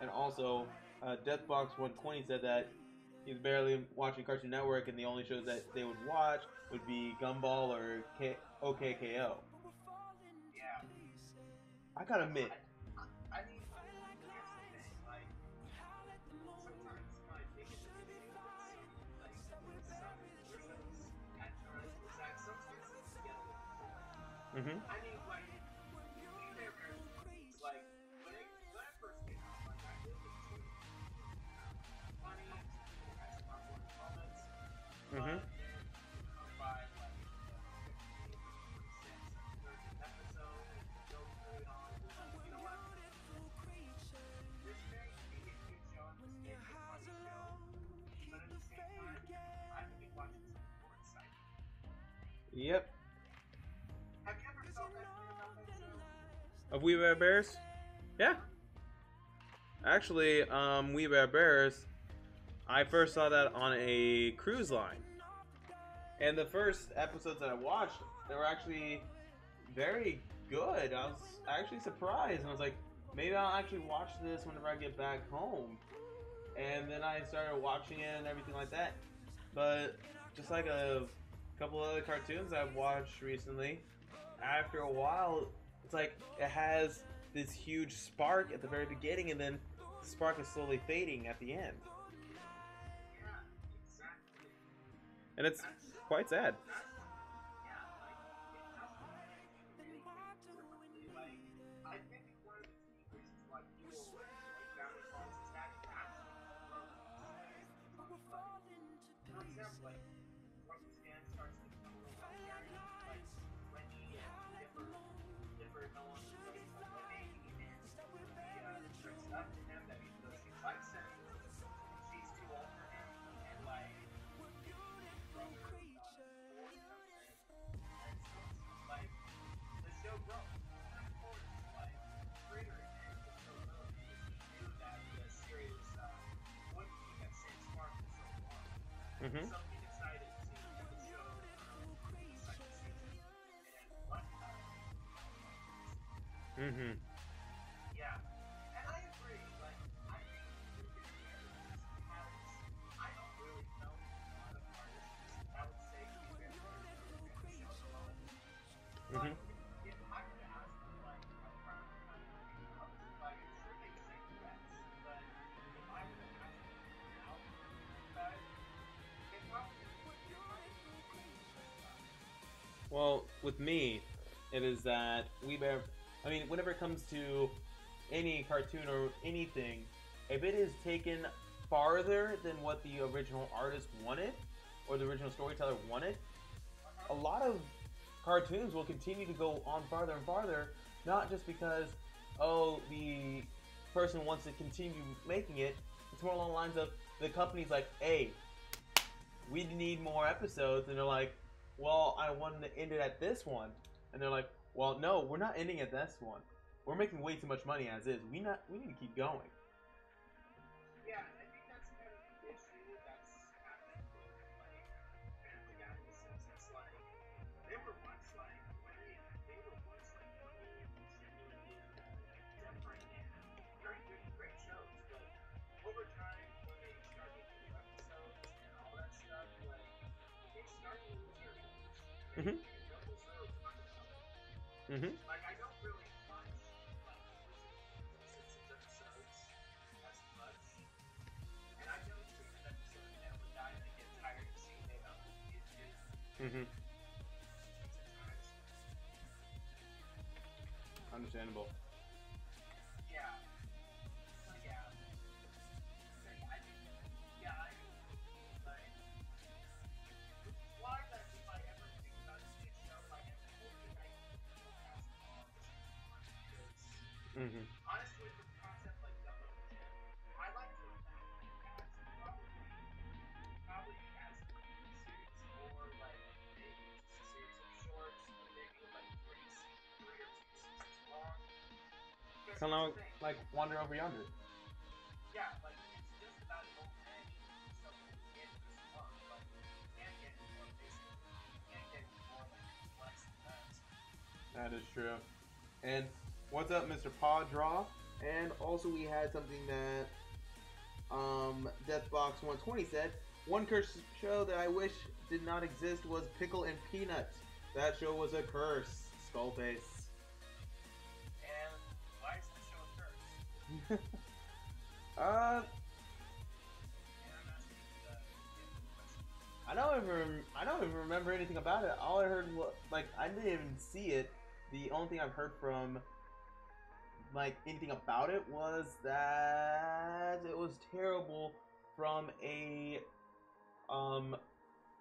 And also, Deathbox 120 said that he's barely watching Cartoon Network, and the only shows that they would watch would be Gumball or OKKO. Yeah. I gotta admit, I mean, here's the thing, like, sometimes my biggest issue with some shows at times is that some seasons get a little boring. I mean, like, We Bare Bears, like, when I first came out, like, I really enjoyed it. Funny, people had some awkward moments, but then you come by, like, the 15th, 26th, 30th episode, and the joke's going on, and you're like, you know what? This may be a good show, and this may be a funny show, but at the same time, I could be watching something more exciting. yep. Have you ever felt that way about that show? Of We Bare Bears? Yeah. Actually, We Bare Bears, I first saw that on a cruise line. And the first episodes that I watched, they were actually very good. I was actually surprised. And I was like, maybe I'll actually watch this whenever I get back home. And then I started watching it and everything like that. But just like a couple other cartoons I've watched recently, after a while, it's like it has this huge spark at the very beginning, and then the spark is slowly fading at the end. Yeah, exactly. And it's quite sad. Yeah, like, it doesn't really differently. Like, I think one of the key reasons why people enjoy Gravity Falls is that it actually grows. For example, like, from Stan starts to become a little more caring, like, Wendy and Dipper no longer plays like Wendy, and he starts up to him that he feels she likes him, she's too old for him, and, like, like the show grows. And of course, like creator and the show grows because he knew that the series wouldn't keep that same spark for so long. So he decided to do the show the second season and what yeah. And I agree, like I think we can hear this because I don't really know a lot of artists that would say we can show the moment. But if I were to ask them, like, around the time growing up, like, I'm sure they'd say yes. But if I were to ask them now, guys, they probably Well, with me, it is that whenever it comes to any cartoon or anything, if it is taken farther than what the original artist wanted, or the original storyteller wanted, a lot of cartoons will continue to go on farther and farther, not just because, oh, the person wants to continue making it. It's more along the lines of the company's like, hey, we need more episodes, and they're like, well, I wanted to end it at this one, and they're like, well, no, we're not ending at this one. We're making way too much money as is. We need to keep going. Yeah, I think that's kind of the issue that's happened with like Family Guy in the sense it's like they were once like funny and they were once like funny and genuinely different and very good, great shows. But over time, when they start making new episodes and all that stuff, like they start to lose their edge. Mhm. And don't lose their fun about it. Mhm. Like I don't really watch like the Simpsons episodes as much. And I know certain episodes of Family Guy and I get tired of seeing it on YouTube Mhm. sometimes. Understandable. Yeah. So yeah. So, yeah, I think yeah, I like which is why that if I ever think about doing a show, like I'm hoping I can cast all the same one because Mhm. honestly with a concept like Double or Jim, I like to imagine it as probably as a series or like maybe just a series of shorts or maybe like three or two seasons long. Because Kind here's the of thing, like Wander Over Yonder. yeah, like it's just about an old man eating something he can't just long, but you can't get more basic. You can't get more like complex than that. That is true. And what's up, Mr. Paw And also we had something that Deathbox120 said. One curse show that I wish did not exist was Pickle and Peanut. That show was a curse. Skullface. And why is the show a curse? uh, And I'm asking the question. I don't even remember anything about it. All I heard was like I didn't even see it. The only thing I've heard from like anything about it was that it was terrible from a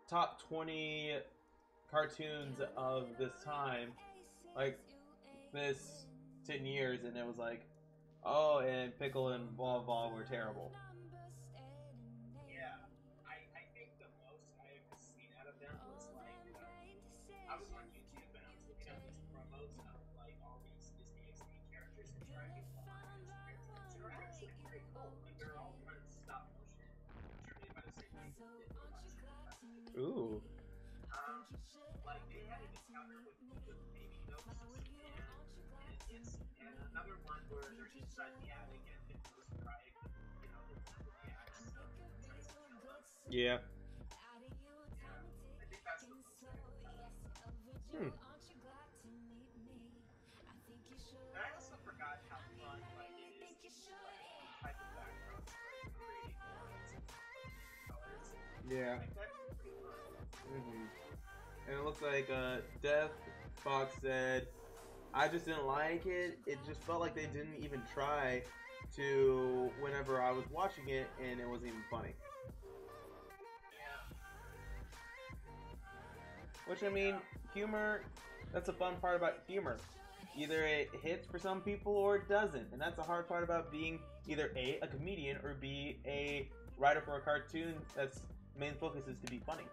top 20 cartoons of this time, like this 10 years, and it was like, oh, and Pickle and blah blah were terrible. Yeah, I think the most I ever seen out of them was like I was on YouTube and I was looking at these promos of like all these Disney XD characters interacting with all these characters. They're actually pretty cool. Like they're all kind of stop motion, contributed by the same people who did Robot Chicken. Ooh. Um, like they had an encounter with Baby Ghosts and it's and another one where they're inside the attic and Ghost Pride, you know, the one with the axe tries to kill them. Yeah. Yeah, I think that's the most I ever got out of them. Hmm. And I also forgot how fun like it is to do like type of backgrounds for creating worlds and colors. Yeah. Like that's pretty fun. Mm-hmm. And it looks like Death Fox said, I just didn't like it. It just felt like they didn't even try to whenever I was watching it, and it wasn't even funny. Yeah. Which, I mean, humor, that's the fun part about humor. Either it hits for some people or it doesn't. And that's the hard part about being either A, a comedian, or B, a writer for a cartoon that's main focus is to be funny.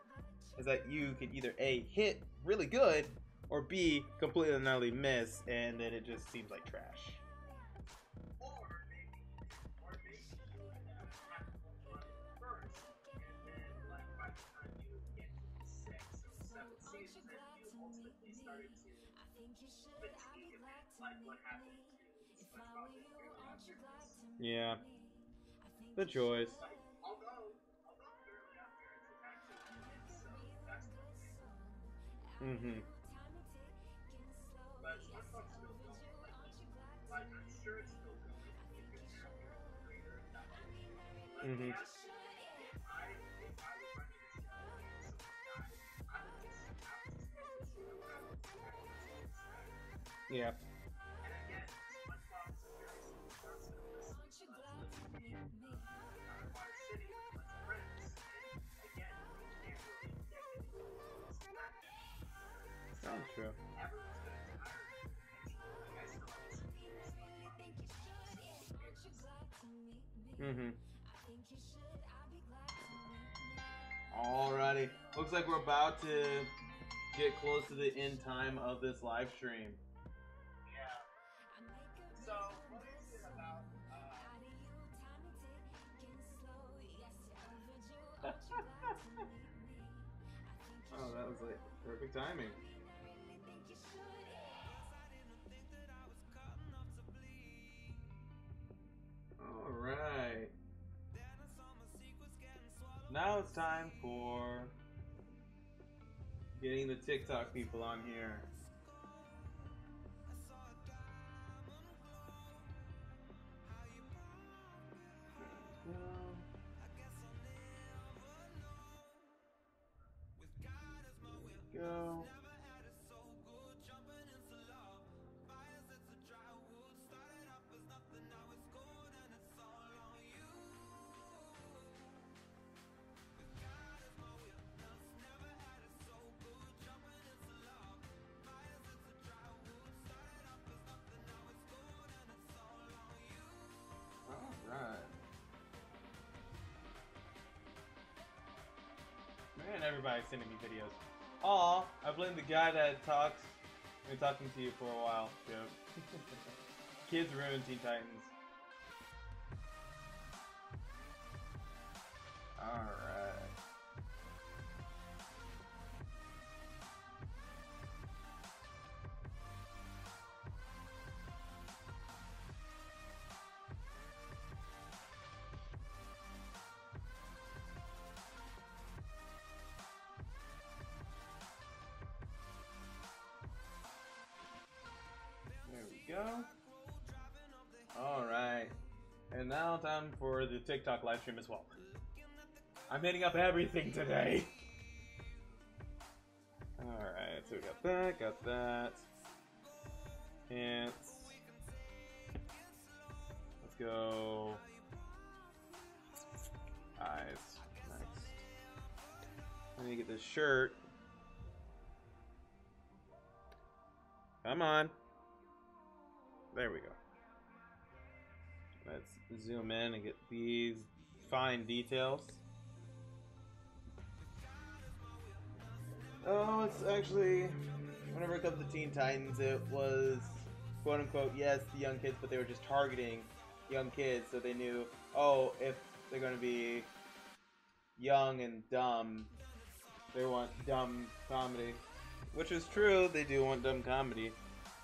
Is that you could either A, hit really good, or B, completely and utterly miss, and then it just seems like trash. Or maybe you would have one first, and then like by the time you get to the 6th or 7th season, then you ultimately started to fatigue a bit, like what happened to SpongeBob and Fairly OddParents. Yeah. The choice. Like, although Fairly OddParents is actually good, so that's the thing. Mm-hmm. But SpongeBob's still going. Like I'm sure it's still going even after the creator died. But Mm-hmm. if I was running the show and someone died, I would just make the show out of actors instead. Yeah. And again, SpongeBob's a very simple concept. This lives in Water City with a bunch of friends. And again, you can't really get anything else than that. That's true. Everyone's gonna tire eventually. Like I still haven't seen SpongeBob. So Mm-hmm. Alrighty. Looks like we're about to get close to the end time of this live stream. Yeah. So, what is it about, Oh, that was like perfect timing. Alright. Now it's time for getting the TikTok people on here. Go. Alright. Man, everybody's sending me videos. Aw, I blame the guy that talks. Been talking to you for a while. Joke. Kids ruin Teen Titans. Alright. There we go. Alright. And now time for the TikTok live stream as well. I'm hitting up everything today. Alright, so we got that. Pants. Let's go. Eyes. Next. Let me get this shirt. Come on. There we go. Let's zoom in and get these fine details. Oh, it's actually, whenever it comes to Teen Titans, it was quote unquote, yes, the young kids, but they were just targeting young kids, so they knew, oh, if they're going to be young and dumb, they want dumb comedy. Which is true, they do want dumb comedy.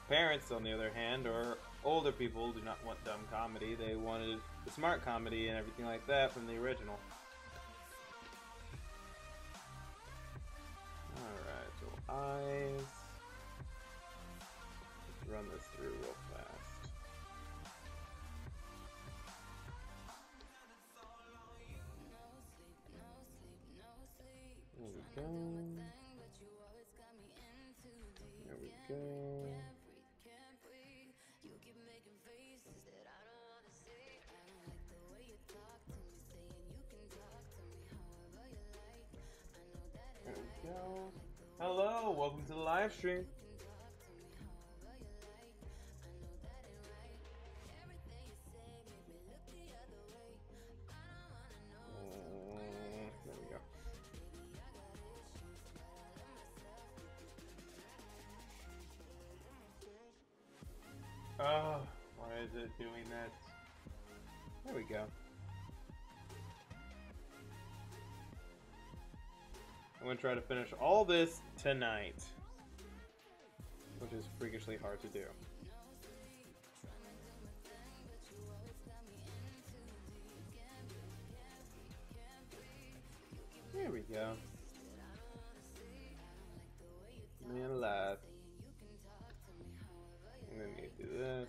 Parents, on the other hand, or older people, do not want dumb comedy. They wanted the smart comedy and everything like that from the original. Alright, so eyes. Let's run this through real fast. There we go. There we go. There we go. Hello, welcome to the live stream. There we go. Oh, why is it doing that? There we go. I'm going to try to finish all this tonight, which is freakishly hard to do. There we go. Man alive. And then you do this.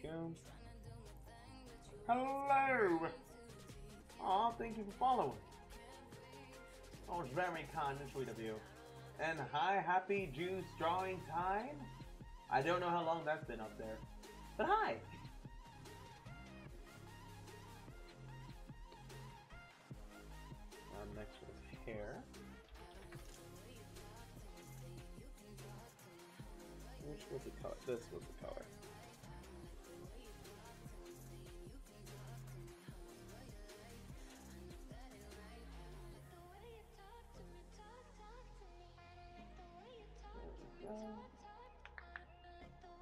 Go. Hello! Aw, thank you for following. Oh, it's very kind and sweet of you. And hi, happy juice drawing time. I don't know how long that's been up there, but hi. Next was hair. Which was the color? This was the color.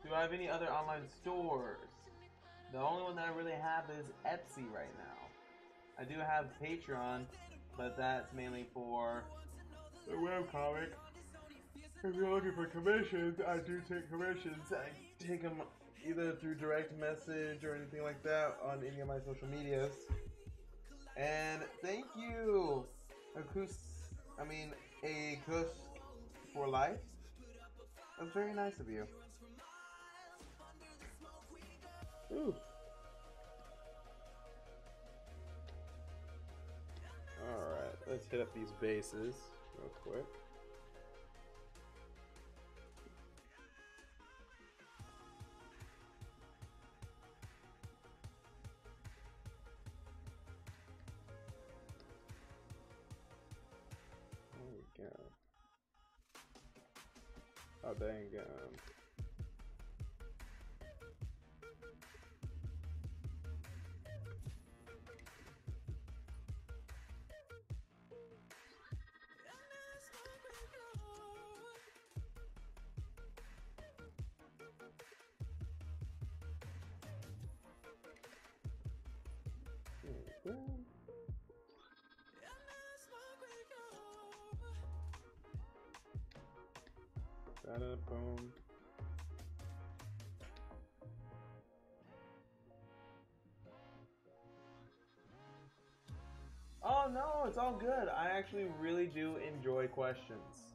Do I have any other online stores? The only one that I really have is Etsy right now. I do have Patreon, but that's mainly for the webcomic. If you're looking for commissions, I do take commissions. I take them either through direct message or anything like that on any of my social medias. And thank you, a Kush for life. That's very nice of you. Ooh. Alright, let's hit up these bases real quick. There we go. Oh, dang. Boom. Oh no, it's all good. I actually really do enjoy questions.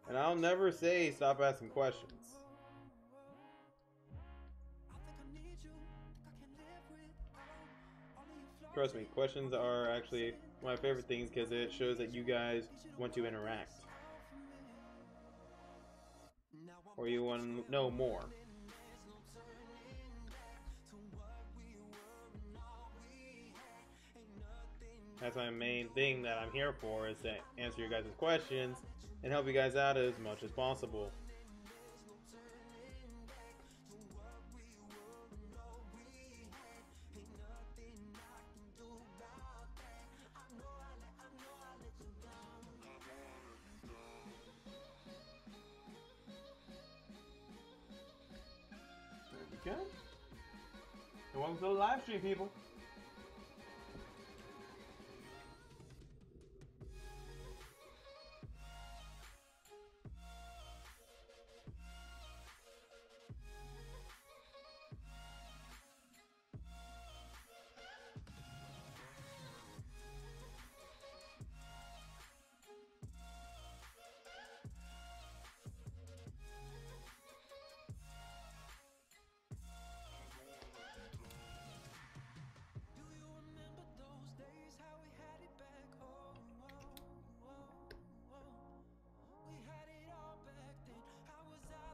And I'll never say stop asking questions. Trust me, questions are actually one of my favorite things because it shows that you guys want to interact. Or you want to know more. That's my main thing that I'm here for, is to answer your guys' questions and help you guys out as much as possible. There we go. And welcome to the live stream, people.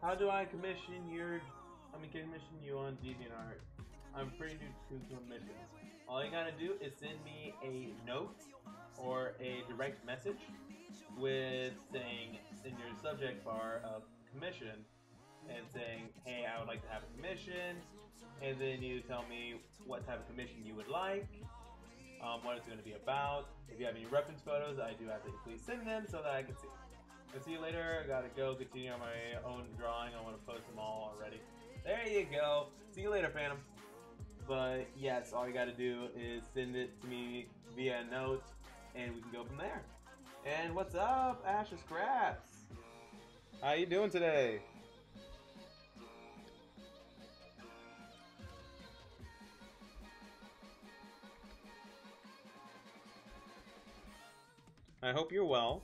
How do I commission you on DeviantArt? I'm pretty new to commissions. All you gotta do is send me a note or a direct message with saying in your subject bar of commission and saying, hey, I would like to have a commission, and then you tell me what type of commission you would like, what it's going to be about. If you have any reference photos, I do ask that you please send them so that I can see. I'll see you later. I gotta go continue on my own drawing. I want to post them all already. There you go. See you later, Phantom. But yes, all you gotta do is send it to me via a note, and we can go from there. And what's up, Ashes Crafts? How you doing today? I hope you're well.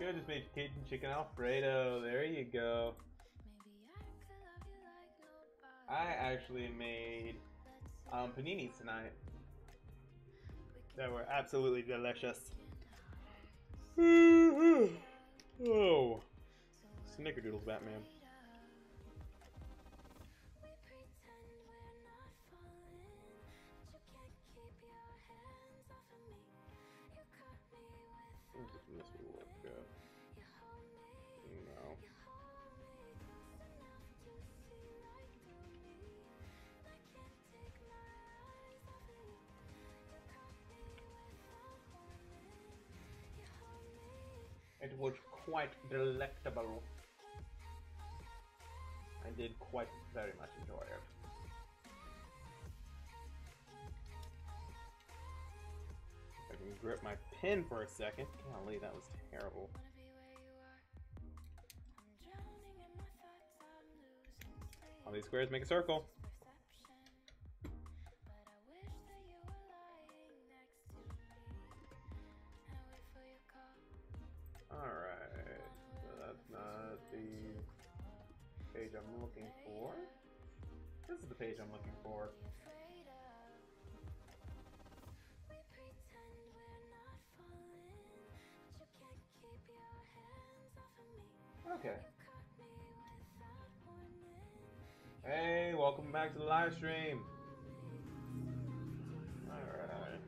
good. Just made Cajun chicken Alfredo. There you go. I actually made paninis tonight that were absolutely delicious. Oh, Snickerdoodles, Batman. This will work good. No. It was quite delectable. I did quite very much enjoy it. If I can grip my pen for a second. Golly, that was terrible. All these squares make a circle. Alright, so that's not the page I'm looking for. This is the page I'm looking for. Okay. Hey, welcome back to the live stream. Alright.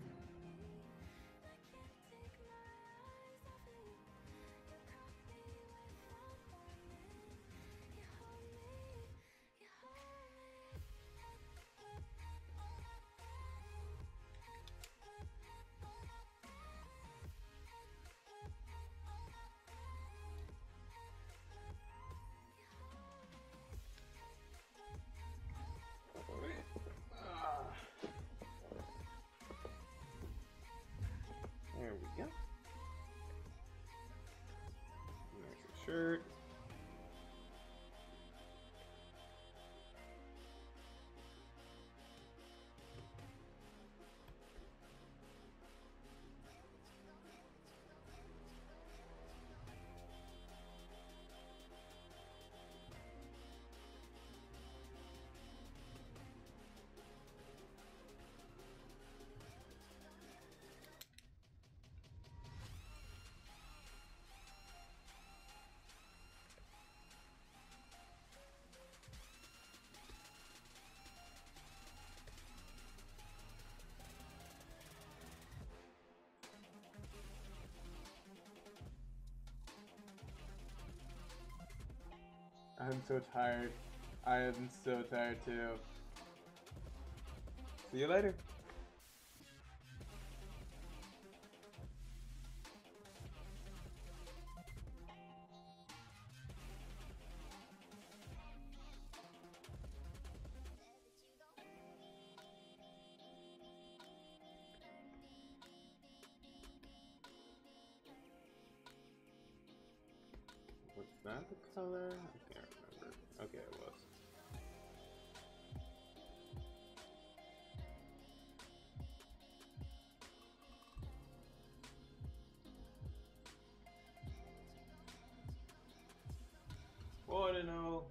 There we go. There's the shirt. I'm so tired. I am so tired too. See you later. Was that the color? I can't remember. Okay, it was. Oh, I don't know.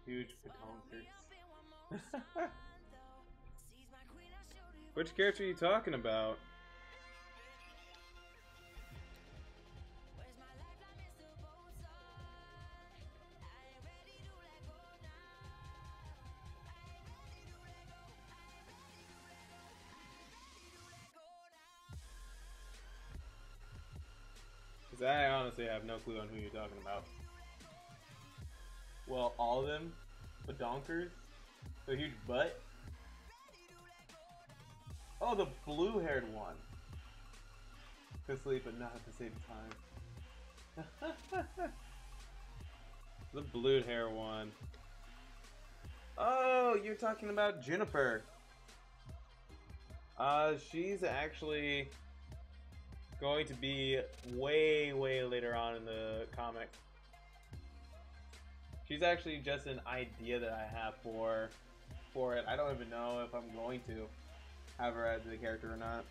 Huge photometers. Which character are you talking about? Because I honestly have no clue on who you're talking about. Well, all of them? Badonkers? The huge butt? Oh, the blue-haired one. Could sleep, but not at the same time. The blue hair one. Oh, you're talking about Juniper. She's actually going to be way later on in the comic. She's actually just an idea that I have for it. I don't even know if I'm going to have her as the character or not.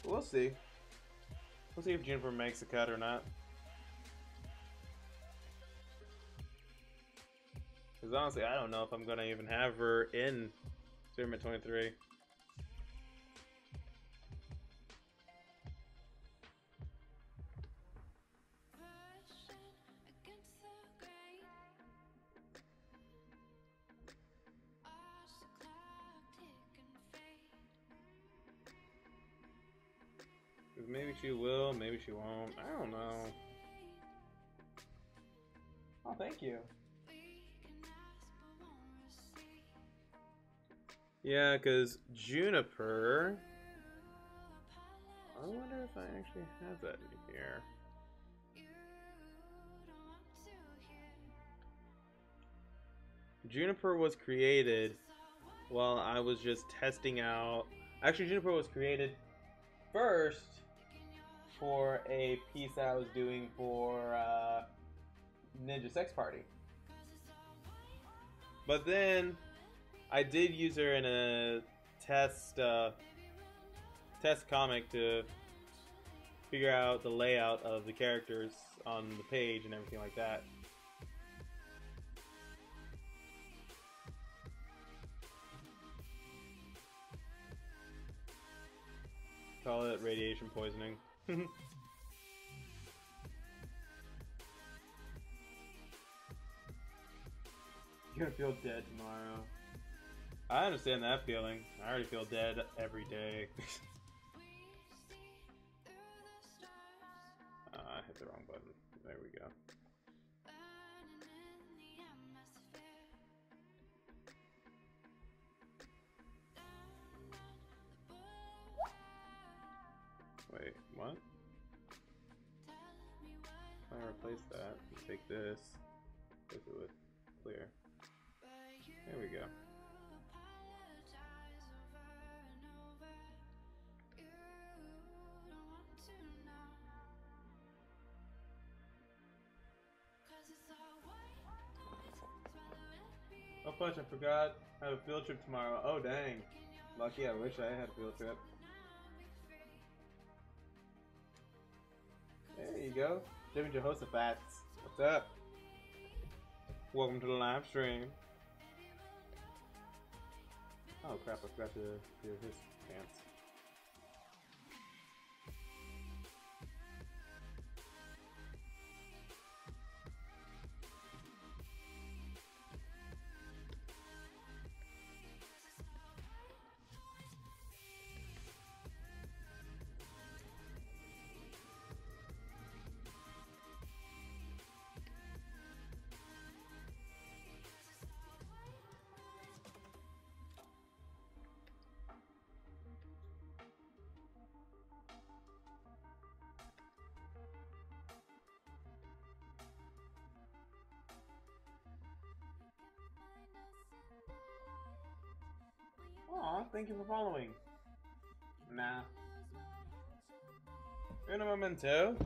But we'll see. We'll see if Juniper makes a cut or not. Because honestly, I don't know if I'm gonna even have her in Tournament 23. Maybe she will, maybe she won't. I don't know. Oh, thank you. Yeah, because Juniper... I wonder if I actually have that in here. Juniper was created while I was just testing out... Actually, Juniper was created first for a piece I was doing for Ninja Sex Party. But then I did use her in a test comic to figure out the layout of the characters on the page and everything like that. Call it radiation poisoning. You're gonna feel dead tomorrow. I understand that feeling. I already feel dead every day. I hit the wrong button. There we go. Wait, what? If I replace that, take this, replace it with clear. There we go. Oh, punch, I forgot. I have a field trip tomorrow. Oh, dang. Lucky, I wish I had a field trip. There you go. Jimmy Jehoshaphat's. What's up? Welcome to the live stream. Oh crap, I forgot to do his pants. Aw, thank you for following. Nah. In a memento.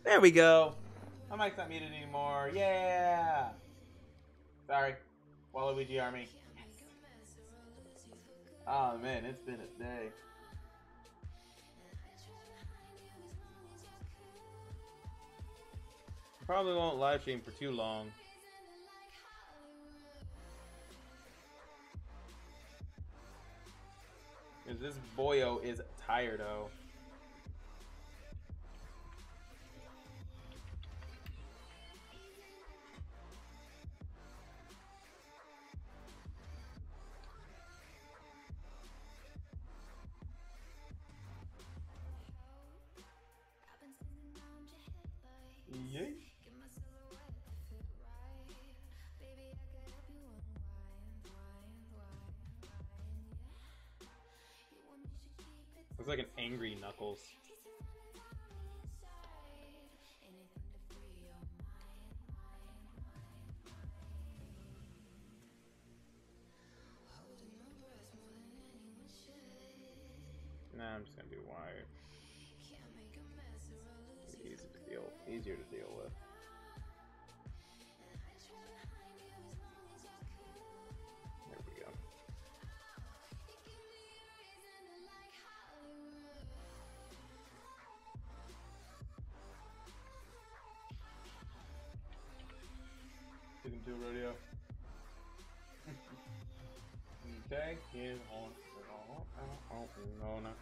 There we go. My mic's not muted anymore. Yeah. Sorry. Waluigi Army. Oh man, it's been a day. Probably won't live stream for too long. Because this boyo is tired-o. Yay. Looks like an angry Knuckles. Nah, I'm just gonna do wire. Easier to deal with. There we go. Chicken 2 rodeo. Take it on. I'm gonna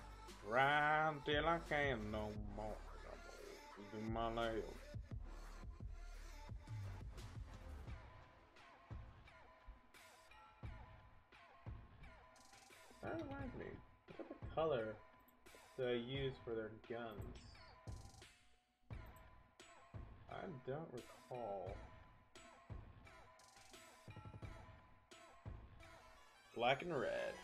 ride till I can't no more. Do my nails. That reminds me. What's the color that I use for their guns? I don't recall. Black and red.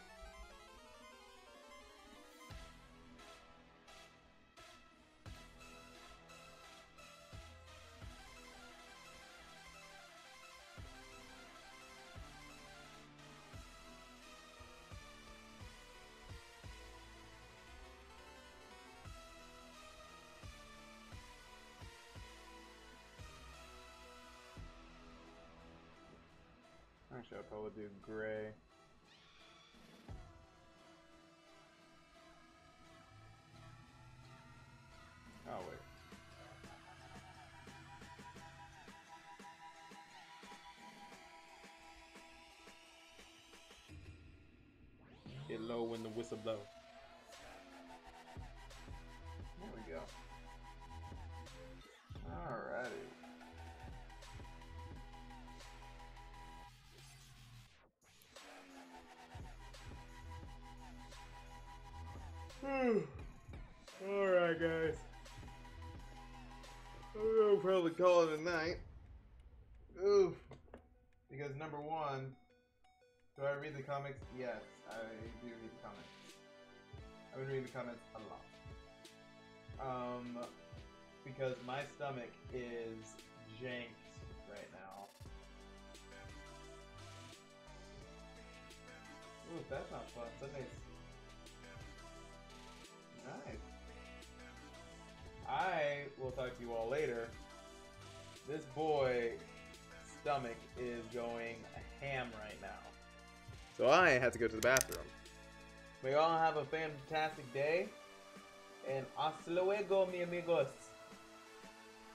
Actually, I'll probably do gray. Oh, wait. Get low when the whistle blows. There we go. Alrighty. Alright, guys. We'll probably call it a night. Oof. Because number one, do I read the comics? Yes, I do read the comics. I've been reading the comics a lot. Because my stomach is janked right now. Ooh, that's not fun. Sunday's nice. I will talk to you all later. This boy stomach is going ham right now. So I have to go to the bathroom. We all have a fantastic day. And hasta luego, mi amigos.